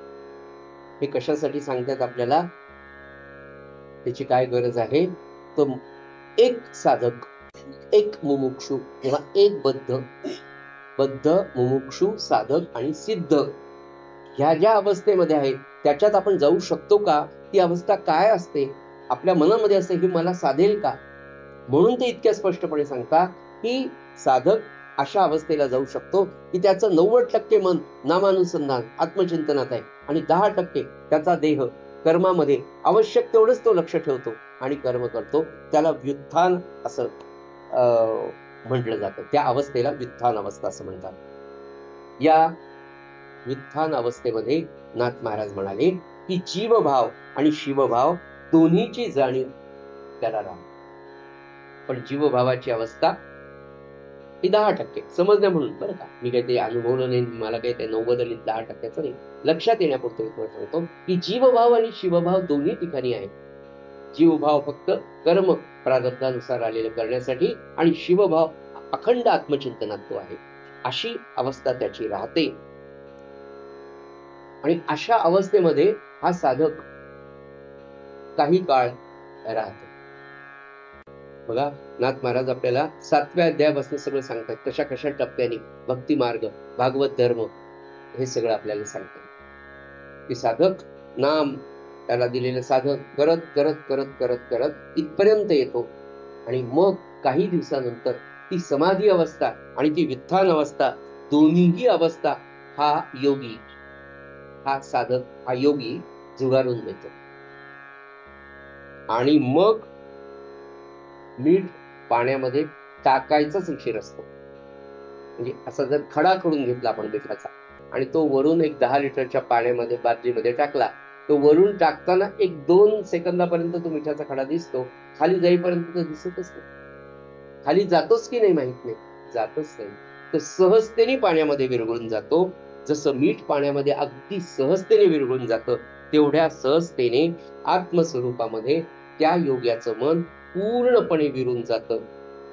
हे कशासाठी सांगतात आपल्याला, त्याची काय गरज आहे, तर एक साधक, एक मुमुक्षु किंवा एक बद्ध मुमुक्षु, साधक आणि सिद्ध, ह्या ज्या अवस्थेमध्ये आहे त्याच्यात आपण जाऊ शकतो का, ती अवस्था काय असते, आपल्या मनामध्ये असते, ही मला साधेल का. म्हणून ते इतक्या स्पष्टपणे सांगतात की साधक अशा अवस्थेला जाऊ शकतो की त्याचं 90% मन नामानुसंधान आत्मचिंतनात आहे, आणि 10% त्याचा देह कर्मामध्ये आवश्यक तेवढंच तो लक्ष ठेवतो आणि कर्म करतो. त्याला व्युत्थान असं म्हटलं जातं. त्या अवस्थेला व्युत्थान अवस्था असं म्हणतात. या व्युत्थान अवस्थेमध्ये नाथ महाराज म्हणाले की जीवभाव आणि शिवभाव दोन्हीची जाणीव त्याला राहते. पण जीवभावाची अवस्था ही 10% समजण्या म्हणून, बरं का, मी काही ते अनुभवलं नाही, मला काही ते 90 आणि 10% नाही, लक्षात येण्यापुरतं सांगतो की जीवभाव आणि शिवभाव दोन्ही ठिकाणी आहे. जीवभाव फक्त कर्म प्रारब्धानुसार आलेलं करण्यासाठी, आणि शिवभाव अखंड आत्मचिंतनात तो आहे. अशी अवस्था त्याची राहते. आणि अशा अवस्थेमध्ये हा साधक काही काळ राहतो. बघा, नाथ महाराज आपल्याला 7व्या अध्यायापासून सगळं सांगतात, कशा कशा टप्प्याने भक्ती मार्ग, भागवत धर्म, हे सगळं आपल्याला सांगतात की साधक नाम, त्याला दिलेलं साधन करत करत करत करत करत इथपर्यंत येतो, आणि मग काही दिवसानंतर ती समाधी अवस्था आणि ती व्युत्थान अवस्था, दोन्हीही अवस्था हा योगी, हा साधक, हा योगी जुगारून देतो. आणि मग मीठ पाण्यामध्ये टाकायचाच उशीर असतो. म्हणजे असा जर खडा करून घेतला आपण मिठाचा, आणि तो वरून एक 10 लिटरच्या पाण्यामध्ये, बादलीमध्ये टाकला, तो वरून टाकताना 1-2 सेकंदापर्यंत तो मिठाचा खडा दिसतो, खाली जाईपर्यंत तो दिसतच नाही. खाली जातोच की नाही माहित नाही, जातच नाही. तर सहजतेने पाण्यामध्ये विरघळून जातो. जसं मीठ पाण्यामध्ये अगदी सहजतेने विरघळून जातं, तेवढ्या सहजतेने आत्मस्वरूपामध्ये त्या योग्याचं मन पूर्णपणे विरून जातं.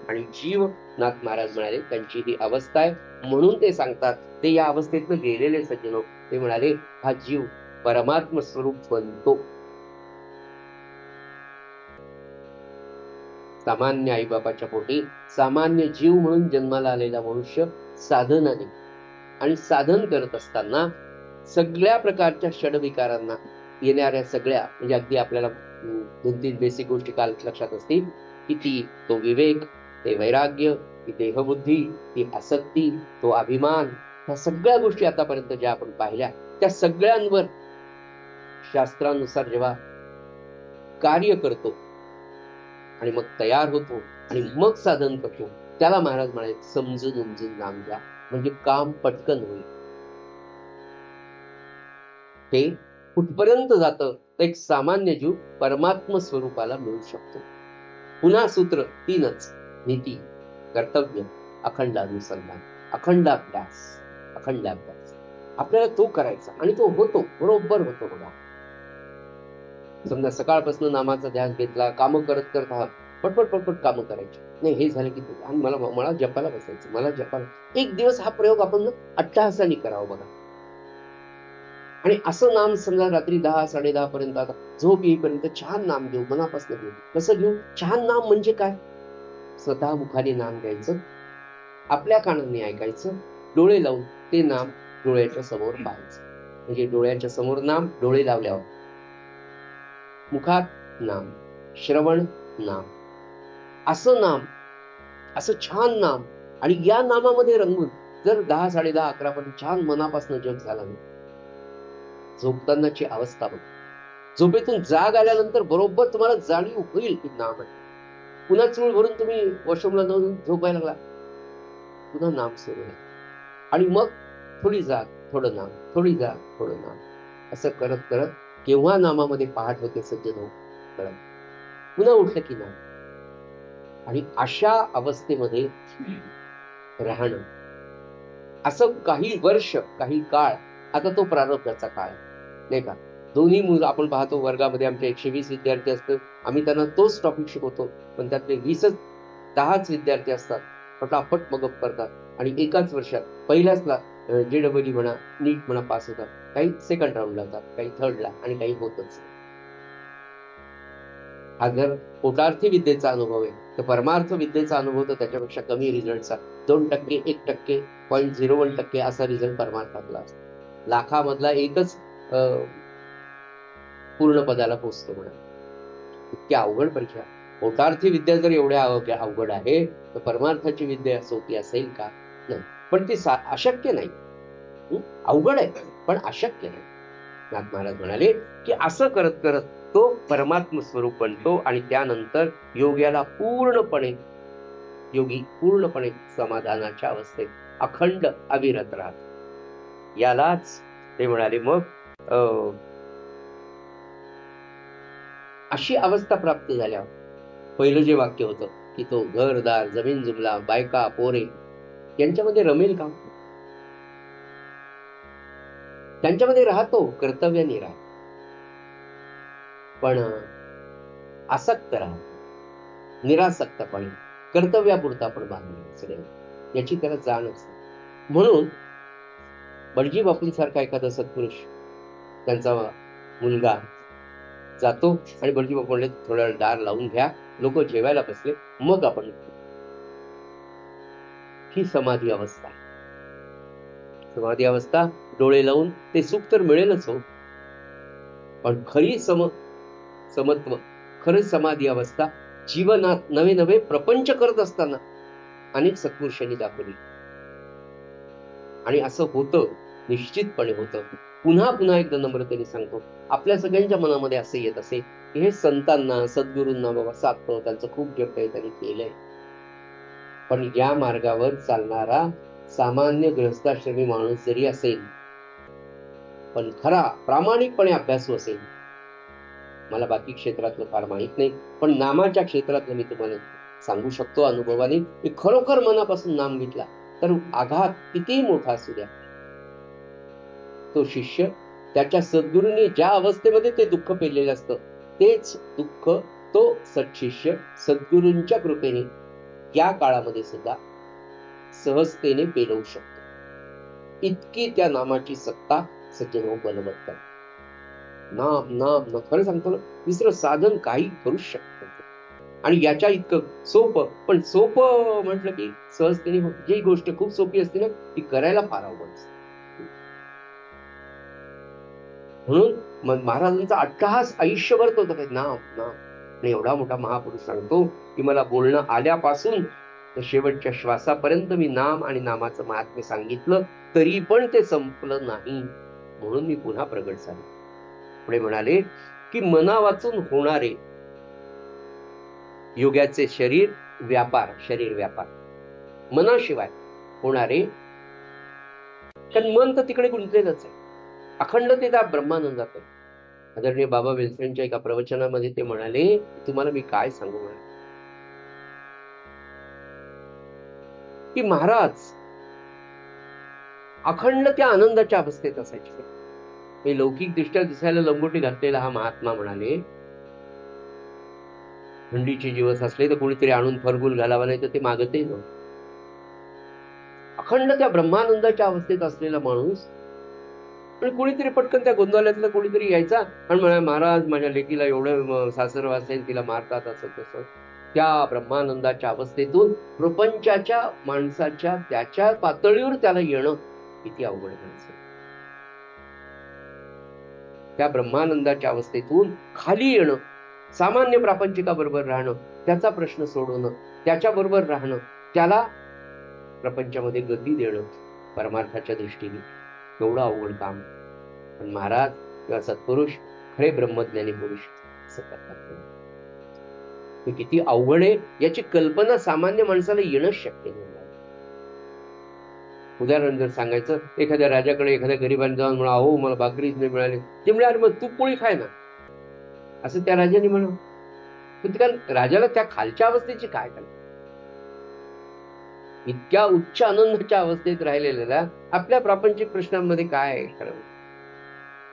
आणि जीव, नाथ महाराज म्हणाले, त्यांची ही अवस्था आहे. म्हणून ते सांगतात, ते या अवस्थेतनं गेलेले सज्जनो, ते म्हणाले हा जीव परमात्म स्वरूप बनतो. सामान्य आईबापाच्या पोटी सामान्य जीव म्हणून जन्माला आलेला मनुष्य साधनाने आणि साधन करत असताना सगळ्या प्रकारच्या षडविकारांना येणाऱ्या सगळ्या, म्हणजे अगदी आपल्याला 2-3 बेसिक गोष्टी काल लक्षात असतील की ती तो विवेक, ते वैराग्य, ती देहबुद्धी, ती आसक्ती, तो अभिमान, ह्या सगळ्या गोष्टी आतापर्यंत ज्या आपण पाहिल्या, त्या सगळ्यांवर शास्त्रानुसार जेव्हा कार्य करतो आणि मग तयार होतो आणि मग साधन करतो, त्याला महाराज म्हणाले समजून उमजून नाम घ्या, म्हणजे काम पटकन होईल. ते कुठपर्यंत जातं, तर एक सामान्य जीव परमात्म स्वरूपाला मिळू शकतो. पुन्हा सूत्र 3च, नीती, कर्तव्य, अखंड अनुसंधान, अखंड अभ्यास, अखंड अभ्यास. आपल्याला तो करायचा आणि तो होतो, बरोबर होतो. बघा, समजा सकाळपासून नामाचा ध्यास घेतला, कामं करत करत आहात, पटपट पटपट कामं करायची नाही, हे झालं की आणि मला जपाला बसायचं, मला जपाला. एक दिवस हा प्रयोग आपण अट्टहासाने करावा. बघा, आणि असं नाम समजा रात्री 10-10:30 पर्यंत, आता झोप येईपर्यंत छान नाम घेऊ, मनापासून घेऊ. कसं घेऊ? छान नाम म्हणजे काय? स्वतः मुखाने नाम घ्यायचं, आपल्या कानाने ऐकायचं, डोळे लावून ते नाम डोळ्याच्या समोर पाहायचं. म्हणजे डोळ्याच्या समोर नाम, डोळे लावल्यावर मुखात नाम, श्रवण नाम, असं नाम, असं छान नाम. आणि या नामामध्ये रंगून जर 10-10:30-11 पर्यंत छान मनापासून जप झाला नाही, झोपतानाची अवस्था बघ, झोपेतून जाग आल्यानंतर बरोबर तुम्हाला जाणीव होईल की नाम आहे. पुन्हा चूळ भरून तुम्ही वॉशरूमला जाऊन झोपायला लागला, पुन्हा नाम सुरू आहे. आणि मग थोडी जाग, थोडं नाम, थोडी जाग, थोडं नाम, असं करत करत केव्हा नामामध्ये पहाट होते सज्जनो कळत, पुन्हा उठलं की नाम. आणि अशा अवस्थेमध्ये राहणं, असं काही वर्ष, काही काळ. आता तो प्रारब्धाचा काळ, नाही का? दोन्ही मुलं आपण पाहतो, वर्गामध्ये आमचे 120 विद्यार्थी असतात, आम्ही त्यांना तोच टॉपिक शिकवतो, पण त्यातले 10च विद्यार्थी असतात, पटापट मगअप करतात आणि एकाच वर्षात पहिल्याचला JEE म्हणा, नीट म्हणा पास होतात. काही सेकंड राऊंडला जातात, काही थर्डला, आणि काही होतच. हा जर पोटार्थी विद्येचा अनुभव आहे, तर परमार्थ विद्येचा अनुभव तर त्याच्यापेक्षा कमी रिझल्टचा, 2%, 1%, 0.01% असा रिझल्ट परमार्थातला असतो. लाखामधला एकच पूर्ण पदाला पोचतो म्हणा. इतकी अवघड परीक्षा. पोटार्थी विद्या जर एवढ्या अवघड आहे, तर परमार्थाची विद्या सोपी असेल का? नाही. पण ती अशक्य नाही. अवघड आहे, पण अशक्य नाही. नाथ महाराज म्हणाले की असं करत करत तो परमात्म स्वरूप बनतो आणि त्यानंतर योग्याला योगी पूर्णपणे समाधानाच्या अवस्थेत अखंड अविरत राहत. यालाच ते म्हणाले मग अशी अवस्था प्राप्त झाल्यावर पहिलं जे वाक्य होतं की तो घरदार, जमीन जुमला, बायका, पोरे यांच्यामध्ये रमेल का? त्यांच्यामध्ये राहतो, कर्तव्याने राहतो, पण आसक्त राहतो, निरासक्तपणे कर्तव्यापुरता आपण बांधले सगळे, याची त्याला जाण असते. म्हणून बडजी बापूंसारखा एखादा सत्पुरुष, त्यांचा मुलगा जातो आणि बडजी बापू म्हणले थोडा वेळ दार लावून घ्या, लोक जेवायला बसले, मग आपण. ही समाधी अवस्था. समाधी अवस्था डोळे लावून ते सुख तर मिळेलच हो, पण खरी समत्व, खरी समाधी अवस्था जीवनात नवे नवे प्रपंच करत असताना अनेक सत्पुरुषांनी दाखवली. आणि असं होतं, निश्चितपणे होतं. पुन्हा पुन्हा एकदा नम्रतेने सांगतो, आपल्या सगळ्यांच्या मनामध्ये असे येत असे की हे संतांना, सद्गुरूंना बाबा साधतं, त्यांचं खूप जप काही त्यांनी केलंय. पण या मार्गावर चालणारा सामान्य गृहस्थाश्रमी माणूस जरी असेल, पण खरा प्रामाणिकपणे अभ्यासू असेल, मला बाकी क्षेत्रातलं फार माहित नाही, पण नामाच्या क्षेत्रातलं मी तुम्हाला सांगू शकतो अनुभवाने की खरोखर मनापासून नाम घेतला तर आघात कितीही मोठा असू द्या, तो शिष्य त्याच्या सद्गुरूंनी ज्या अवस्थेमध्ये ते दुःख पेलेलं असतं तेच दुःख तो सत्शिष्य सद्गुरूंच्या कृपेने या काळामध्ये सुद्धा सहजतेने पेलवू शकतो. इतकी त्या नामाची सत्ता सज्जनो बलवत्त. नाम नाम खरं सांगतो ना, दुसरं साधन काही करू शकत. आणि याच्या इतकं सोपं, पण सोपं म्हटलं की सहजतेने जी गोष्ट खूप सोपी असते ना ती करायला फार अवघड असते. म्हणून महाराजांचा अट्टहास आयुष्यभर तो नाम नाम. आणि एवढा मोठा महापुरुष सांगतो की मला बोलणं आल्यापासून शेवटच्या श्वासापर्यंत मी नाम आणि नामाचं महात्म्य सांगितलं तरी पण ते संपलं नाही, म्हणून मी पुन्हा प्रगट झाले. पुढे म्हणाले की मना वाचून होणारे योगाचे शरीर व्यापार मनाशिवाय होणारे, कारण मन तर तिकडे गुंतलेलंच आहे, अखंड ते त्या ब्रह्मानंदात आहे. आदरणीय बाबा वेलसरेंच्या एका प्रवचनामध्ये ते म्हणाले, तुम्हाला मी काय सांगू म्हणाले की महाराज अखंड त्या आनंदाच्या अवस्थेत असायचे. हे लौकिक दृष्ट्या दिसायला लंगोटी घातलेला हा महात्मा म्हणाले, थंडीचे दिवस असले तर कोणीतरी आणून फरगुल घालावा, नाही तर ते मागतही नव्हतं. अखंड त्या ब्रह्मानंदाच्या अवस्थेत असलेला माणूस, पण कोणीतरी पटकन त्या गोंधळातलं कोणीतरी यायचा आणि म्हणाला, महाराज माझ्या लेकीला एवढं सासरवास आहे, तिला मारतात असं तसं. त्या ब्रह्मानंदाच्या अवस्थेतून प्रपंचाच्या माणसाच्या त्याच्या पातळीवर त्याला येणं किती अवघड आहे. त्या ब्रह्मानंदाच्या अवस्थेतून खाली येणं, सामान्य प्रापंचिकाबरोबर राहणं, त्याचा प्रश्न सोडवणं, त्याच्याबरोबर राहणं, त्याला प्रपंचामध्ये गती देणं परमार्थाच्या दृष्टीने एवढं अवघड काम. पण महाराज किंवा सत्पुरुष खरे ब्रह्मज्ञानी पुरुष असं करतात. हे किती अवघड आहे याची कल्पना सामान्य माणसाला येणंच शक्य नाही. उदाहरण जर सांगायचं, एखाद्या राजाकडे एखाद्या गरीबाने जाऊन म्हणा, अहो मला भाकरीच नाही मिळाली, ते मिळाले मग तू पोळी खाय ना, असं त्या राजाने म्हणावं. कारण राजाला त्या खालच्या अवस्थेची काय कल्पना. इतक्या उच्च आनंदाच्या अवस्थेत राहिलेल्या आपल्या प्रापंचिक प्रश्नांमध्ये काय खरं.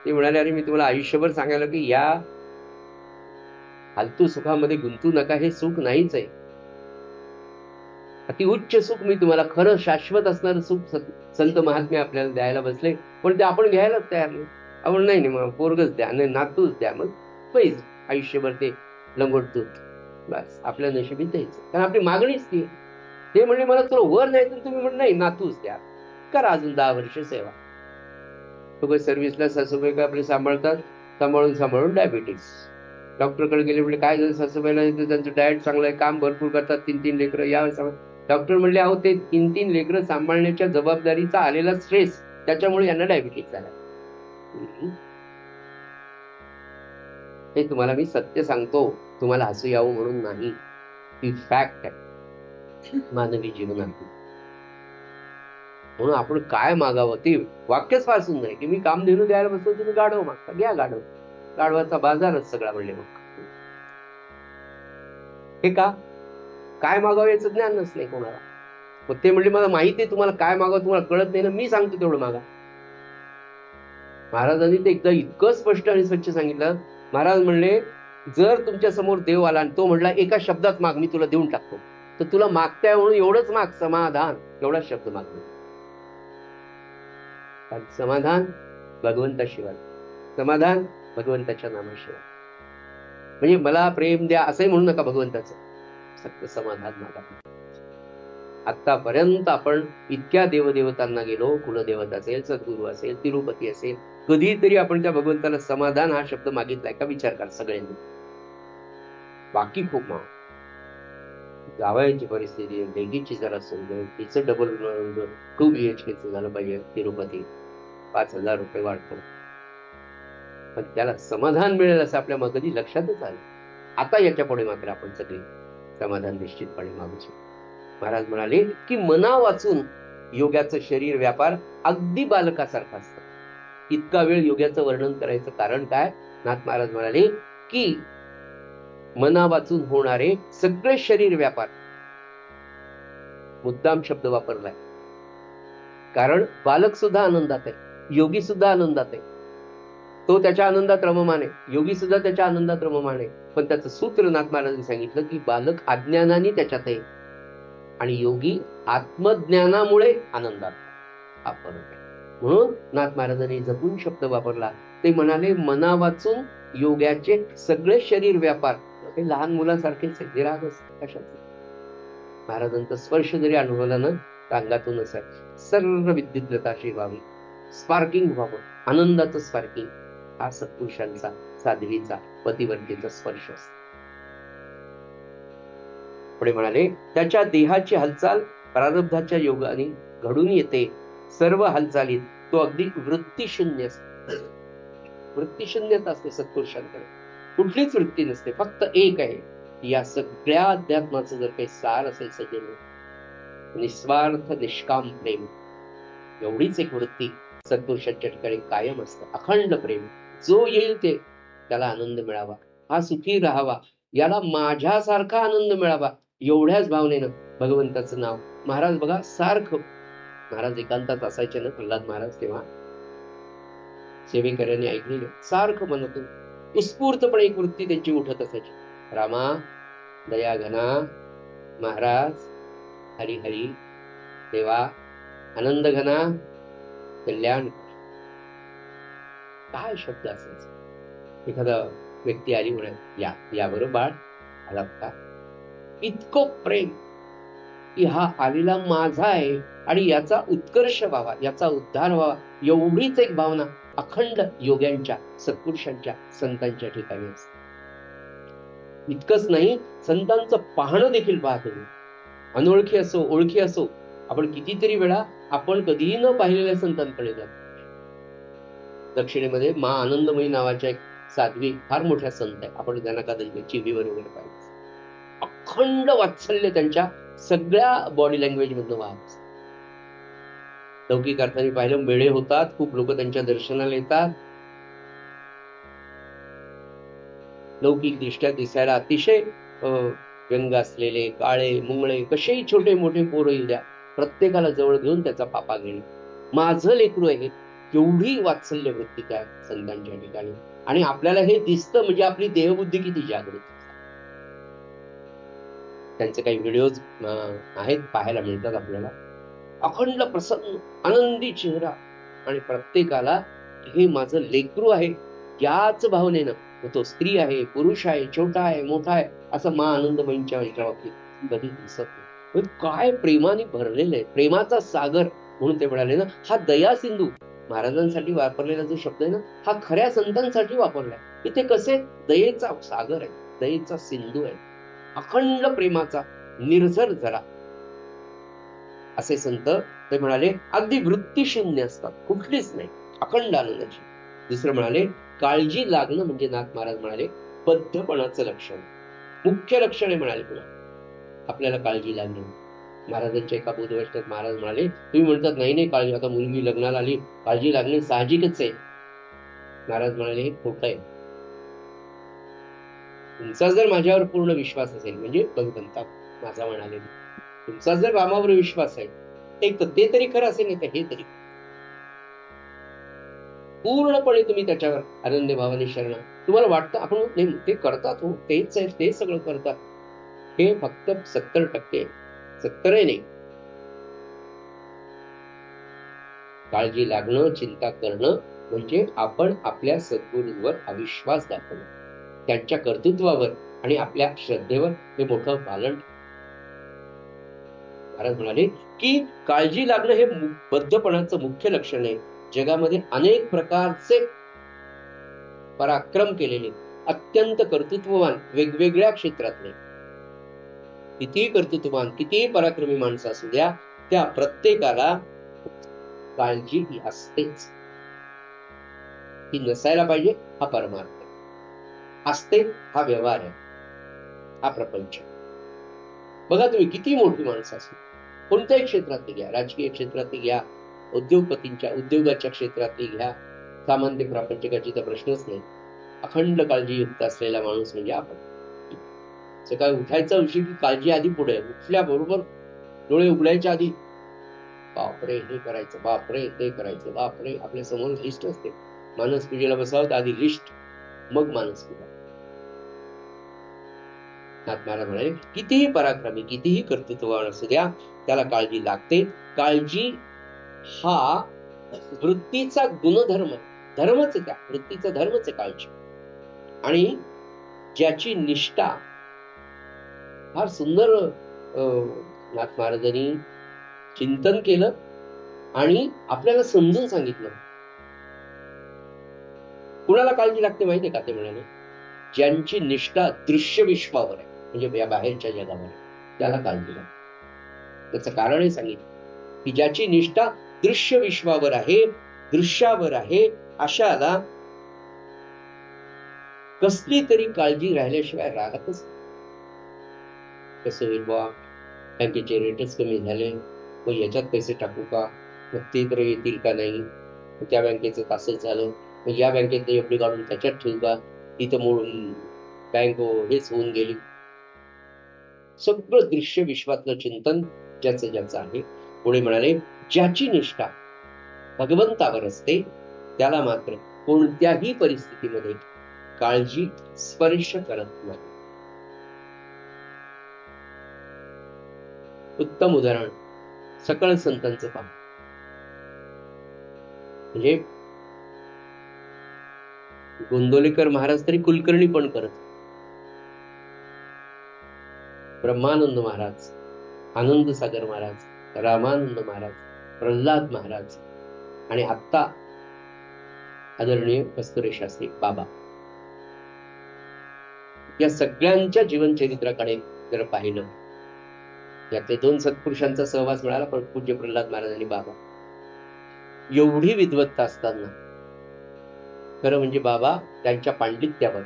ते म्हणाले, अरे मी तुम्हाला आयुष्यभर सांगायला की या फालतू सुखामध्ये गुंतू नका, हे सुख नाहीच आहे. अति उच्च सुख मी तुम्हाला, खरं शाश्वत असणारं सुख संत महात्मे आपल्याला द्यायला बसले, पण ते आपण घ्यायलाच तयार नाही. आपण नाही मग पोरगच द्या, नाही नातूच द्या, मग पैस आयुष्यभर ते लंगोटतो. बस आपल्या नशिबी द्यायचं, कारण आपली मागणीच ती. ते म्हणले मला तुला वर नाही, तर तुम्ही म्हणलं नाही नातूच द्या, करा अजून 10 वर्ष सेवा. तो सर्व्हिसला सासूबाई का आपले सांभाळतात, सांभाळून डायबिटीस. डॉक्टरकडे गेले, म्हणजे काय झालं सासूबाईला, त्यांचं डाएट चांगलं आहे, काम भरपूर करतात, 3-3 लेकरं. या डॉक्टर म्हणले, अहो ते 3-3 लेकरं सांभाळण्याच्या जबाबदारीचा आलेला स्ट्रेस, त्याच्यामुळे यांना डायबिटीस झाला. हे तुम्हाला मी सत्य सांगतो, तुम्हाला हसू यावं म्हणून नाही, ही फॅक्ट आहे मानवी जीवनात. म्हणून आपण काय मागावं ते वाक्यच फार सुंदर आहे की मी काम देणं द्यायला बसतो, तुम्ही गाढव मागता, घ्या गाढव. गाढवाचा बाजारच सगळा म्हणले. मग हे का काय मागावं याचं ज्ञानच नाही कोणाला. मग ते म्हणले मला माहिती आहे तुम्हाला काय मागावं, तुम्हाला कळत नाही ना, मी सांगतो तेवढं मागा. महाराजांनी ते एकदा इतकं स्पष्ट आणि स्वच्छ सांगितलं. महाराज म्हणले, जर तुमच्या समोर देव आला आणि तो म्हणला एका शब्दात माग, मी तुला देऊन टाकतो, तर तुला मागताय म्हणून एवढंच माग, समाधान, एवढा शब्द मागतो. समाधान भगवंताशिवाय, समाधान भगवंताच्या नामाशिवाय. म्हणजे मला प्रेम द्या असंही म्हणू नका भगवंताचं, फक्त समाधान मागा. आतापर्यंत आपण इतक्या देवदेवतांना गेलो, कुलदेवता असेल, सद्गुरू असेल, तिरुपती असेल, कधीतरी आपण त्या भगवंताला समाधान हा शब्द मागितलाय का विचार करा सगळ्यांनी. बाकी खूप माग. जावयाची परिस्थिती, लेकीची जरा सुंदर, तिचं डबल 2 BHK झालं पाहिजे तिरुपती, 5,000 रुपये वाढतो, पण त्याला समाधान मिळेल असं आपल्या मग कधी लक्षातच आलं. आता याच्या पुढे मात्र आपण सगळे समाधान निश्चितपणे मागू शकतो. महाराज म्हणाले की मना वाचून योगाचं शरीर व्यापार अगदी बालकासारखं असतं. इतका वेळ योगाचं वर्णन करायचं कारण काय. नाथ महाराज म्हणाले की मना वाचून होणारे सगळे शरीर व्यापार मुद्दाम शब्द वापरलाय, कारण बालक सुद्धा आनंदात आहे, योगी सुद्धा आनंदात आहे, तो त्याच्या आनंदात रममाण आहे, योगी सुद्धा त्याच्या आनंदात रममाण आहे. पण त्याचं सूत्र नाथ महाराजांनी सांगितलं की बालक अज्ञानाने त्याच्यात आहे आणि योगी आत्मज्ञानामुळे आनंदात. हा फरक आहे. म्हणून नाथ महाराजांनी जपून शब्द वापरला. ते म्हणाले, मना वाचून योग्याचे सगळे शरीर व्यापार. ते लहान मुलासारखेच निराग असते कशाच. महाराजांचा स्पर्श जरी अनुभवला ना अंगातूनच आहे, सर्व विद्युतलताशी व्हावी, स्पार्किंग व्हावं, आनंदाचं स्पार्किंग. हा सत्पुरुषांचा, साध्वीचा, पतिवर्तीचा स्पर्श असतो. पुढे म्हणाले, त्याच्या देहाची हालचाल प्रारब्धाच्या योगाने घडून येते. सर्व हालचालीत तो अगदी वृत्तीशून्य असतो. वृत्तीशून्यत असते सत्पुरुषांकडे, कुठलीच वृत्ती नसते, फक्त एक आहे. या सगळ्या अध्यात्माचं जर काही सार असेल सज्जन, निस्वार्थ निष्काम प्रेम, एवढीच एक वृत्ती सत्पुरुषांच्या ठिकाणी कायम असते. अखंड प्रेम. जो येईल ते त्याला आनंद मिळावा, हा सुखी राहावा, याला माझ्यासारखा आनंद मिळावा, एवढ्याच भावनेनं भगवंताचं नाव. महाराज बघा सारखं, महाराज एकांतात असायचे ना प्रल्हाद महाराज, तेव्हा सेवेकऱ्यांनी ऐकलेलं, सारखं म्हणत उत्स्फूर्तपणे एक वृत्ती त्यांची उठत असायची. रामा, दया घना, महाराज, हरी हरी, देवा, आनंद घना, कल्याण. काय शब्द असायचे. एखादा व्यक्ती आली म्हणे, या या बरोबर बाळ आला का. इतकं प्रेम की हा आलेला माझा आहे आणि याचा उत्कर्ष व्हावा, याचा उद्धार व्हावा, एवढीच एक भावना अखंड योग्यांच्या, सत्पुरुषांच्या, संतांच्या ठिकाणी असते. इतकंच नाही, संतांचं पाहणं देखील पाहतो. अनोळखी असो ओळखी असो, आपण कितीतरी वेळा आपण कधीही न पाहिलेल्या संतांकडे जातो. दक्षिणेमध्ये मा आनंदमयी नावाच्या एक साध्वी फार मोठ्या संत आहे, आपण त्यांना कदाचित टीव्हीवर वगैरे पाहिजे. अखंड वात्सल्य त्यांच्या सगळ्या बॉडी लँग्वेज मधनं वाहत. लौकिक अर्थाने पाहिलं मेळे होतात, खूप लोक त्यांच्या दर्शनाला येतात. लौकिक दृष्ट्या दिसायला अतिशय व्यंग असलेले, काळे मुंगळे, कसेही छोटे मोठे पोरं येऊ द्या, प्रत्येकाला जवळ घेऊन त्याचा पापा घेणे. माझं लेकरू आहे, एवढी वात्सल्य वृत्ती त्या संतांच्या ठिकाणी. आणि आपल्याला हे दिसतं म्हणजे आपली देहबुद्धी किती जागृत. त्यांचे काही व्हिडिओज आहेत, पाहायला मिळतात आपल्याला. अखंड प्रसन्न आनंदी चेहरा, आणि प्रत्येकाला हे माझं लेकरू आहे याच भावनेनं, तो स्त्री आहे, पुरुष आहे, छोटा आहे, मोठा आहे, असं मा आनंदमयींच्या बाबतीत कधी दिसत नाही. काय प्रेमाने भरलेलं आहे, प्रेमाचा सागर. म्हणून ते म्हणाले ना, हा दया सिंधू महाराजांसाठी वापरलेला जो शब्द आहे ना, हा खऱ्या संतांसाठी वापरलाय. की ते कसे दयेचा सागर आहे, दयेचा सिंधू आहे, अखंड प्रेमाचा निर्झर झरा. असे संत ते म्हणाले अगदी वृत्तीशून्य असतात, कुठलीच नाही, अखंड आनंदाची. दुसरं म्हणाले, काळजी लागणं म्हणजे नाथ महाराज म्हणाले बद्धपणाचं लक्षण, मुख्य लक्षण आहे म्हणाले. पुन्हा आपल्याला काळजी लागणे. महाराजांच्या एका बोधवचनात महाराज म्हणाले, तुम्ही म्हणतात नाही नाही काळजी, आता मुलगी लग्नाला आली, काळजी लागणे साहजिकच आहे. महाराज म्हणाले हे खोटं आहे. तुमचा जर माझ्यावर पूर्ण विश्वास असेल, म्हणजे भगवंता माझा म्हणाले, तुमचा जर रामावर विश्वास आहे, एक तर ते तरी खरं असेल, नाही तर हे तरी पूर्णपणे तुम्ही त्याच्यावर आनंद भावाने शरणा. तुम्हाला वाटतं आपण ते करतात, हो तेच आहे, ते सगळं करतात, हे फक्त 70%, 70 नाही. काळजी लागणं, चिंता करणं म्हणजे आपण आपल्या सद्गुरूंवर अविश्वास दाखवणं, त्यांच्या कर्तृत्वावर आणि आपल्या श्रद्धेवर हे मोठं पालन. महाराज म्हणाले की काळजी लागणं हे बद्धपणाचं मुख्य लक्षण आहे. जगामध्ये अनेक प्रकारचे पराक्रम केलेले, अत्यंत कर्तृत्ववान, वेगवेगळ्या क्षेत्रातले, कितीही कर्तृत्ववान, कितीही पराक्रमी माणसं असू द्या, त्या प्रत्येकाला काळजी ही असतेच. ही नसायला पाहिजे हा परमार्थ, असते हा व्यवहार आहे, हा प्रपंच. बघा तुम्ही किती मोठी माणसं असू, कोणत्याही क्षेत्रात घ्या, राजकीय क्षेत्रात घ्या, उद्योगपतींच्या उद्योगाच्या क्षेत्रात घ्या, सामान्य प्रापंचिकाची तर प्रश्नच नाही. अखंड काळजीयुक्त असलेला माणूस म्हणजे आपण. सकाळी उठायचा उशीर की काळजी आधी पुढे, उठल्याबरोबर डोळे उघडायच्या आधी बापरे हे करायचं, बापरे ते करायचं, बापरे. आपल्या समोर लिस्ट असते, मानस पूजेला बसावं तर आधी लिस्ट, मग मानस पूजा. नाथ महाराज म्हणाले कितीही पराक्रमी, कितीही कर्तृत्ववान असू द्या, त्याला काळजी लागते. काळजी हा वृत्तीचा गुणधर्म, धर्मच आहे, त्या वृत्तीचा धर्मच आहे काळजी. आणि ज्याची निष्ठा, फार सुंदर नाथ महाराजांनी चिंतन केलं आणि आपल्याला समजून सांगितलं. कुणाला काळजी लागते माहितीये का? ते म्हणाले ज्यांची निष्ठा दृश्य विश्वावर आहे, म्हणजे या बाहेरच्या जगावर आहे, त्याला काळजी लागते. त्याचं कारणही सांगितलं की ज्याची निष्ठा दृश्य विश्वावर आहे, दृश्यावर आहे, अशाला कसली तरी काळजी राहिल्याशिवाय राहतच. कसं होईल बा, बँकेचे रेटच कमी झाले, मग याच्यात पैसे टाकू का, मग ते तर येतील का नाही, त्या बँकेचं असंच झालं, मग या बँकेत एफडी काढून त्याच्यात ठेवू का, तिथं मोडून बँक हेच होऊन गेली. सगळं दृश्य विश्वातलं चिंतन ज्याचं ज्याचं आहे. पुढे म्हणाले ज्याची निष्ठा भगवंतावर असते त्याला मात्र कोणत्याही परिस्थितीमध्ये काळजी स्पर्श करत नाही. उत्तम उदाहरण सकळ संतांचं पहा. म्हणजे गोंदवलेकर महाराज तरी कुलकर्णी पण करत, ब्रह्मानंद महाराज, आनंद सागर महाराज, रामानंद महाराज, प्रल्हाद महाराज आणि आत्ता आदरणीय कस्तुरी शास्त्री बाबा, या सगळ्यांच्या जीवनचरित्राकडे जर पाहिलं, यातले 2 सत्पुरुषांचा सहवास मिळाला, पण पूज्य प्रल्हाद महाराज आणि बाबा एवढी विद्वत्ता असताना खरं म्हणजे बाबा त्यांच्या पांडित्यावर,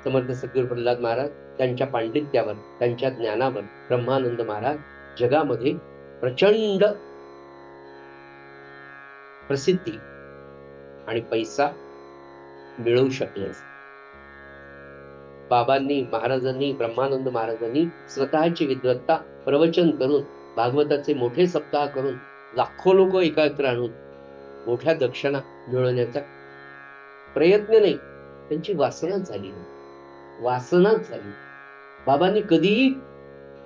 समर्थ सद्गुरू प्रल्हाद महाराज त्यांच्या पांडित्यावर, त्यांच्या ज्ञानावर, ब्रह्मानंद महाराज जगामध्ये प्रचंड प्रसिद्धी आणि पैसा मिळवू शकले. बाबांनी, महाराजांनी, ब्रह्मानंद महाराजांनी स्वतःची विद्वत्ता प्रवचन करून, भागवताचे मोठे सप्ताह करून, लाखो लोक एकत्र आणून मोठ्या दक्षिणा मिळवण्याचा प्रयत्न नाही, त्यांची वासनाच झाली, वासनाच झाली. बाबांनी कधीही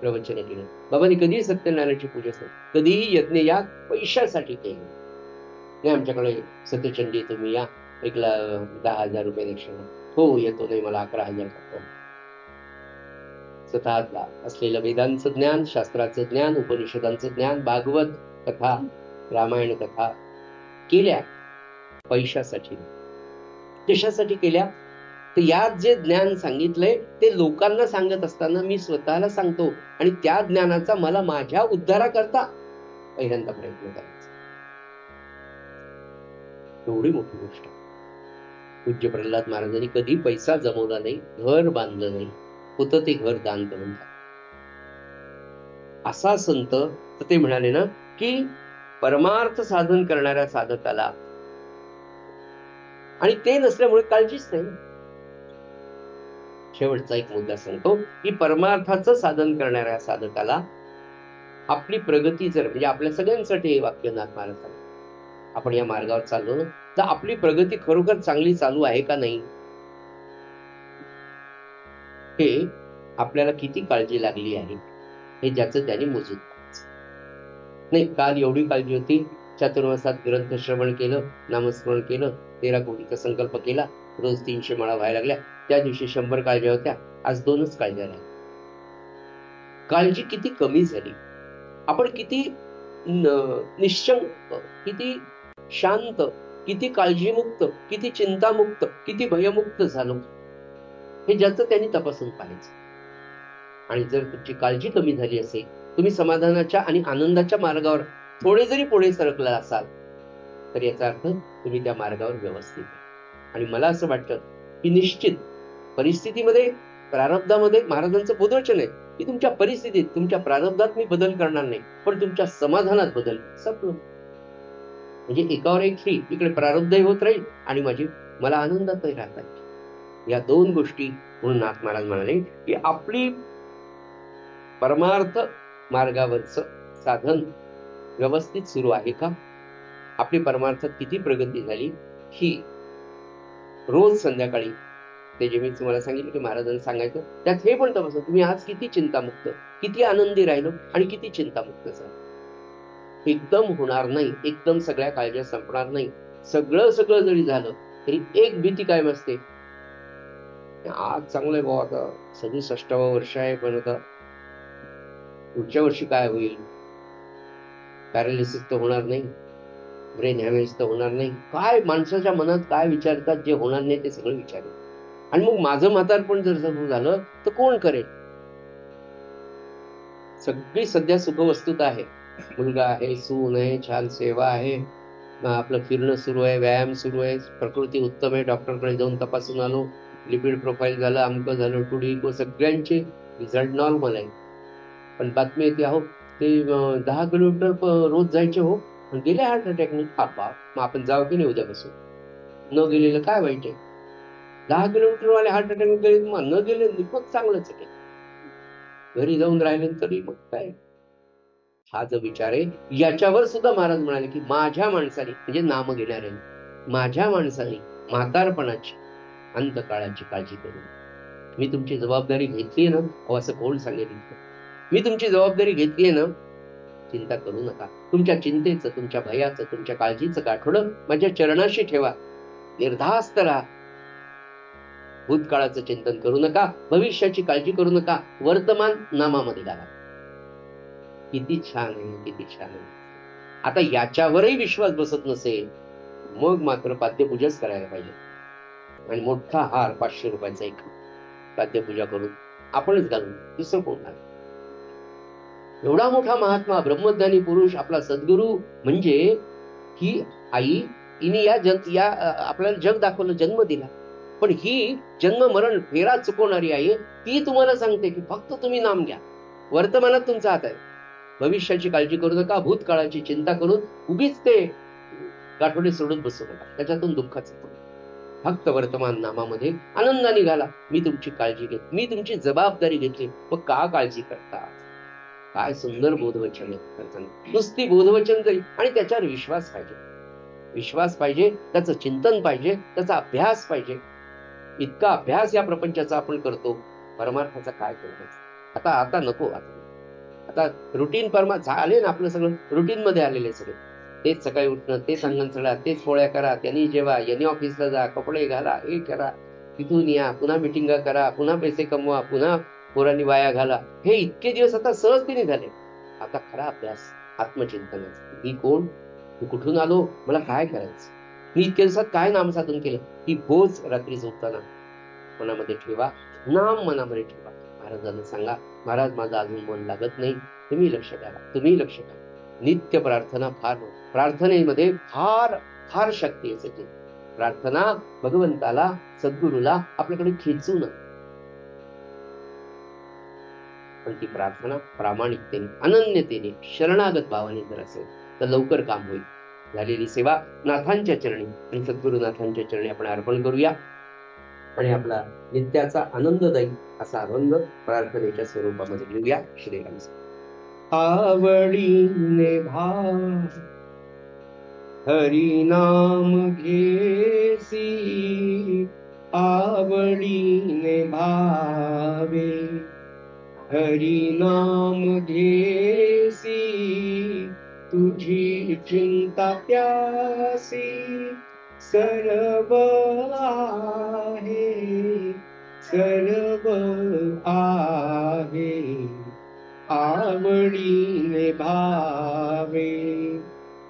प्रवचन केलं, बाबांनी कधीही सत्यनारायणाची पूजा केली, कधीही यज्ञ या पैशासाठी केले नाही. आमच्याकडे सत्यचंडी तुम्ही या, 10,000 रुपये दक्षिणा, हो येतो, नाही मला 11,000 टाकतो. स्वतः असलेलं वेदांचं ज्ञान, शास्त्राचं ज्ञान, उपनिषदांचं ज्ञान, भागवत कथा, रामायण कथा केल्या पैशासाठी. कशासाठी केल्या? तर यात जे ज्ञान सांगितलंय ते लोकांना सांगत असताना मी स्वतःला सांगतो आणि त्या ज्ञानाचा मला माझ्या उद्धाराकरता पहिल्यांदा प्रयत्न करायचा. एवढी मोठी गोष्ट. पूज्य प्रल्हाद महाराजांनी कधी पैसा जमवला नाही, घर बांधलं नाही, होतं ते घर दान करून. असा संत. तर ते म्हणाले ना की परमार्थ साधन करणाऱ्या साधकाला, आणि ते नसल्यामुळे काळजीच नाही. शेवटचा एक मुद्दा सांगतो की परमार्थाचं साधन करणाऱ्या साधकाला आपली प्रगती जर, म्हणजे आपल्या सगळ्यांसाठी हे वाक्य नाथ महाराज सांगतात, आपण या मार्गावर चाललो ना, तर आपली प्रगती खरोखर चांगली चालू आहे का नाही, हे आपल्याला किती काळजी लागली आहे हे ज्याचं त्याने मोजून नाही. काल एवढी काळजी होती, चातुर्मासात ग्रंथ श्रवण केलं, नामस्मरण केलं, 13 कोटीचा संकल्प केला, रोज 300 माळा व्हायला लागल्या, त्या दिवशी 100 काळज्या होत्या, आज 2च काळज्या राहिल्या. काळजी किती कमी झाली, आपण किती निश्चंक, किती शांत, किती काळजीमुक्त, किती चिंतामुक्त, किती भयमुक्त झालो, हे ज्याचं त्यांनी तपासून पाहायचं. आणि जर तुमची काळजी कमी झाली असेल, तुम्ही समाधानाच्या आणि आनंदाच्या मार्गावर थोडे जरी पुढे सरकला असाल, तर याचा अर्थ तुम्ही त्या मार्गावर व्यवस्थित आहे. आणि मला असं वाटतं की निश्चित परिस्थितीमध्ये, प्रारब्धामध्ये महाराजांचं बोधवचन आहे की तुमच्या परिस्थितीत, तुमच्या प्रारब्धात मी बदल करणार नाही, पण तुमच्या समाधानात बदल सगळं. म्हणजे एकावर एक फ्री, इकडे प्रारब्धही होत राहील आणि मला आनंदातही राहता येईल. या 2 गोष्टी म्हणून नाथ महाराज म्हणाले की आपली परमार्थ मार्गावरच साधन व्यवस्थित सुरू आहे का, आपली परमार्थात किती प्रगती झाली, ही रोज संध्याकाळी ते जे मी तुम्हाला सांगितलं की महाराजांनी सांगायचं, त्यात हे पण तपासा तुम्ही आज किती चिंतामुक्त, किती आनंदी राहिलो आणि किती चिंतामुक्त झालो. एकदम होणार नाही, एकदम सगळ्या काळज्या संपणार नाही. सगळं जरी झालं तरी एक भीती कायम असते. आज चांगलंय भाऊ, आता 67वं वर्ष आहे, पण आता पुढच्या वर्षी काय होईल, पॅरालिसिस तर होणार नाही, ब्रेन हॅमेज तर होणार नाही. काय माणसाच्या मनात काय विचारतात, जे होणार नाही ते सगळं विचारेल. आणि मग माझं म्हातारपण जर झालं तर कोण करेल. सगळी सध्या सुखवस्तुता आहे, मुलगा आहे, सून आहे, छान सेवा आहे, आपलं फिरणं सुरू आहे, व्यायाम सुरू आहे, प्रकृती उत्तम आहे, डॉक्टरकडे जाऊन तपासून आलो, लिपिड प्रोफाईल झालं, अमकं झालं, टुडी सगळ्यांचे रिझल्ट नॉर्मल आहे. पण बातमी येते अहो ते 10 किलोमीटर रोज जायचे हो, गेले हार्ट अटॅकने. मग आपण जावं की नाही उद्यापासून. न गेलेलं काय वाईट आहे. 10 किलोमीटर वाले हार्ट अटॅक गेले, मग न गेले मग चांगलंच आहे. घरी जाऊन राहिले तरी मग काय. हा जो विचार आहे, याच्यावर सुद्धा महाराज म्हणाले की माझ्या माणसाने, म्हणजे नाम घेणारे, माझ्या माणसाने म्हातारपणाची अंतकाळाची काळजी करू. मी तुमची जबाबदारी घेतली ना, असं कोण सांगेल. मी तुमची जबाबदारी घेतली ना, चिंता करू नका. तुमच्या चिंतेचं, तुमच्या भयाचं, तुमच्या काळजीचं गाठोडं माझ्या चरणाशी ठेवा. निर्धास्त राहा. भूतकाळाचं चिंतन करू नका, भविष्याची काळजी करू नका, वर्तमान नामामध्ये घाला. किती छान आहे, किती छान आहे. आता याच्यावरही विश्वास बसत नसेल, मग मात्र पाद्यपूजाच करायला पाहिजे. आणि मोठा हार 500 रुपयाचा एक पाद्यपूजा करून आपणच घालून, दुसरं कोण घालून. एवढा मोठा महात्मा, ब्रह्मज्ञानी पुरुष, आपला सद्गुरू, म्हणजे ही आई, हिने या आपल्याला जग दाखवलं, जन्म दिला. पण ही जन्म मरण फेरा चुकवणारी आहे. ती तुम्हाला सांगते की फक्त तुम्ही नाम घ्या, वर्तमानात तुमचा हात आहे. भविष्याची काळजी करू नका, भूतकाळाची चिंता करून उगीच ते गाठोडे सोडून बसू नका, त्याच्यातून दुःखाच येतो. फक्त वर्तमान नामामध्ये आनंदाने घाला. मी तुमची काळजी घेत, मी तुमची जबाबदारी घेतली, मग का काळजी करता. काय सुंदर बोधवचन आहे. नुसती बोधवचन तरी, आणि त्याच्यावर विश्वास पाहिजे. विश्वास पाहिजे, त्याचं चिंतन पाहिजे, त्याचा अभ्यास पाहिजे. इतका अभ्यास या प्रपंचाचा आपण करतो, परमार्थाचा काय करतो. आता नको. आता रुटीन झाले ना, आपलं सगळं रुटीन मध्ये आलेले सगळे. तेच सकाळी उठणं, तेच अंगण चढा, तेच पोळ्या करा, त्यांनी जेवा, यांनी ऑफिसला जा, कपडे घाला, हे करा, तिथून या, पुन्हा मिटिंगा करा, पुन्हा पैसे कमवा, पुन्हा पोरांनी वाया घाला. हे इतके दिवस आता सहजतेने झाले. आता खरा अभ्यास आत्मचिंतनाचा. मी कोण, मी कुठून आलो, मला काय करायचं, मी इतक्या दिवसात काय नामसाधन केलं, ही बोज रात्री झोपताना मनामध्ये ठेवा, नाम मनामध्ये ठेवा. महाराजांना सांगा, महाराज माझं अजून मन लागत नाही, तुम्ही लक्ष द्या, तुम्ही लक्ष द्या. नित्य प्रार्थना, प्रार्थनेमध्ये फार फार शक्ती आहे. प्रार्थना भगवंताला, सद्गुरूला आपल्याकडे खेचून, पण ती प्रार्थना प्रामाणिकतेने, अनन्यतेने, शरणागत भावाने जर असेल तर लवकर काम होईल. झालेली सेवा नाथांच्या चरणी आणि सद्गुरुनाथांच्या चरणी आपण अर्पण करूया आणि आपला नित्याचा आनंददायी असा रंग प्रार्थनेच्या स्वरूपामध्ये घेऊया. श्रीराम. आवडीने भाव हरी नाम घेसी, आवडीने भावे हरी नाम घेसी, तुझी चिंता प्यासी सर्व आहे, सर्व आहे, आवडीने भावे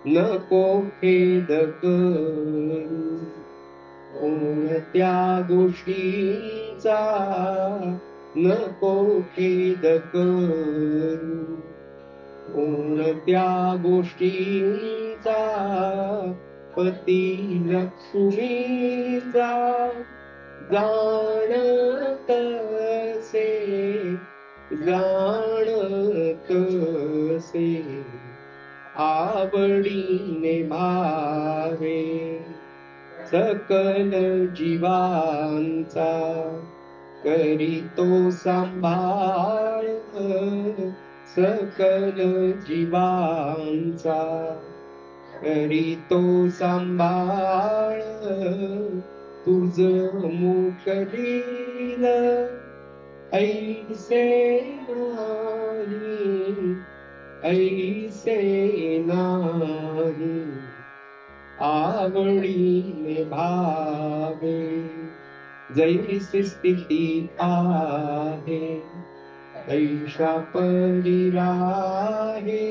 नको खेद करू कोणत्या गोष्टीचा, नको खेद करू कोणत्या गोष्टीचा, पती लक्ष्मीचा जाणत से, जाणत से, आवडीने भावे सकल जीवांचा, करीतो सांभाळ सकल जीवांचा करीतो सांभाळ तुझ मुख लील ऐसे नाही ऐसे नाही आवडीने भावे जैसी स्थिती आहे ऐशा परी राहे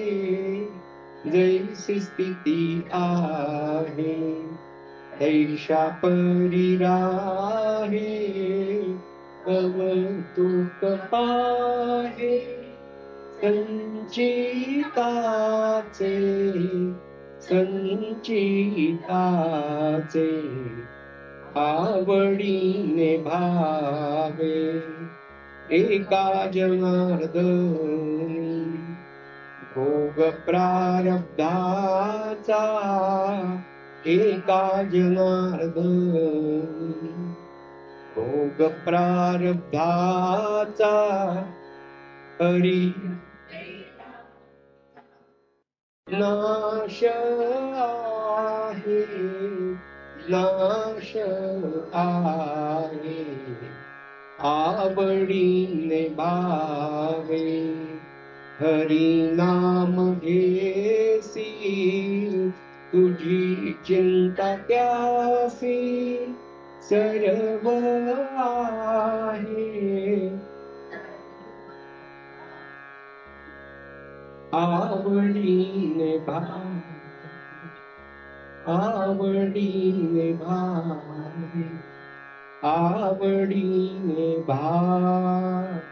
जैसी स्थिती आहे ऐशा परी राहे कौतुक पाहे संचिताचे संचिताचे आवडीने भावे एका जनार्दनी भोग प्रारब्धाचा एका जनार्दनी भोग प्रारब्धाचा हरी नाश आहे नाश आहे आवडीने भावे हरी नाम घेसी तुझी चिंता त्यासी सर्व आहे आवडीने आवडीने भावे आवडीने भावे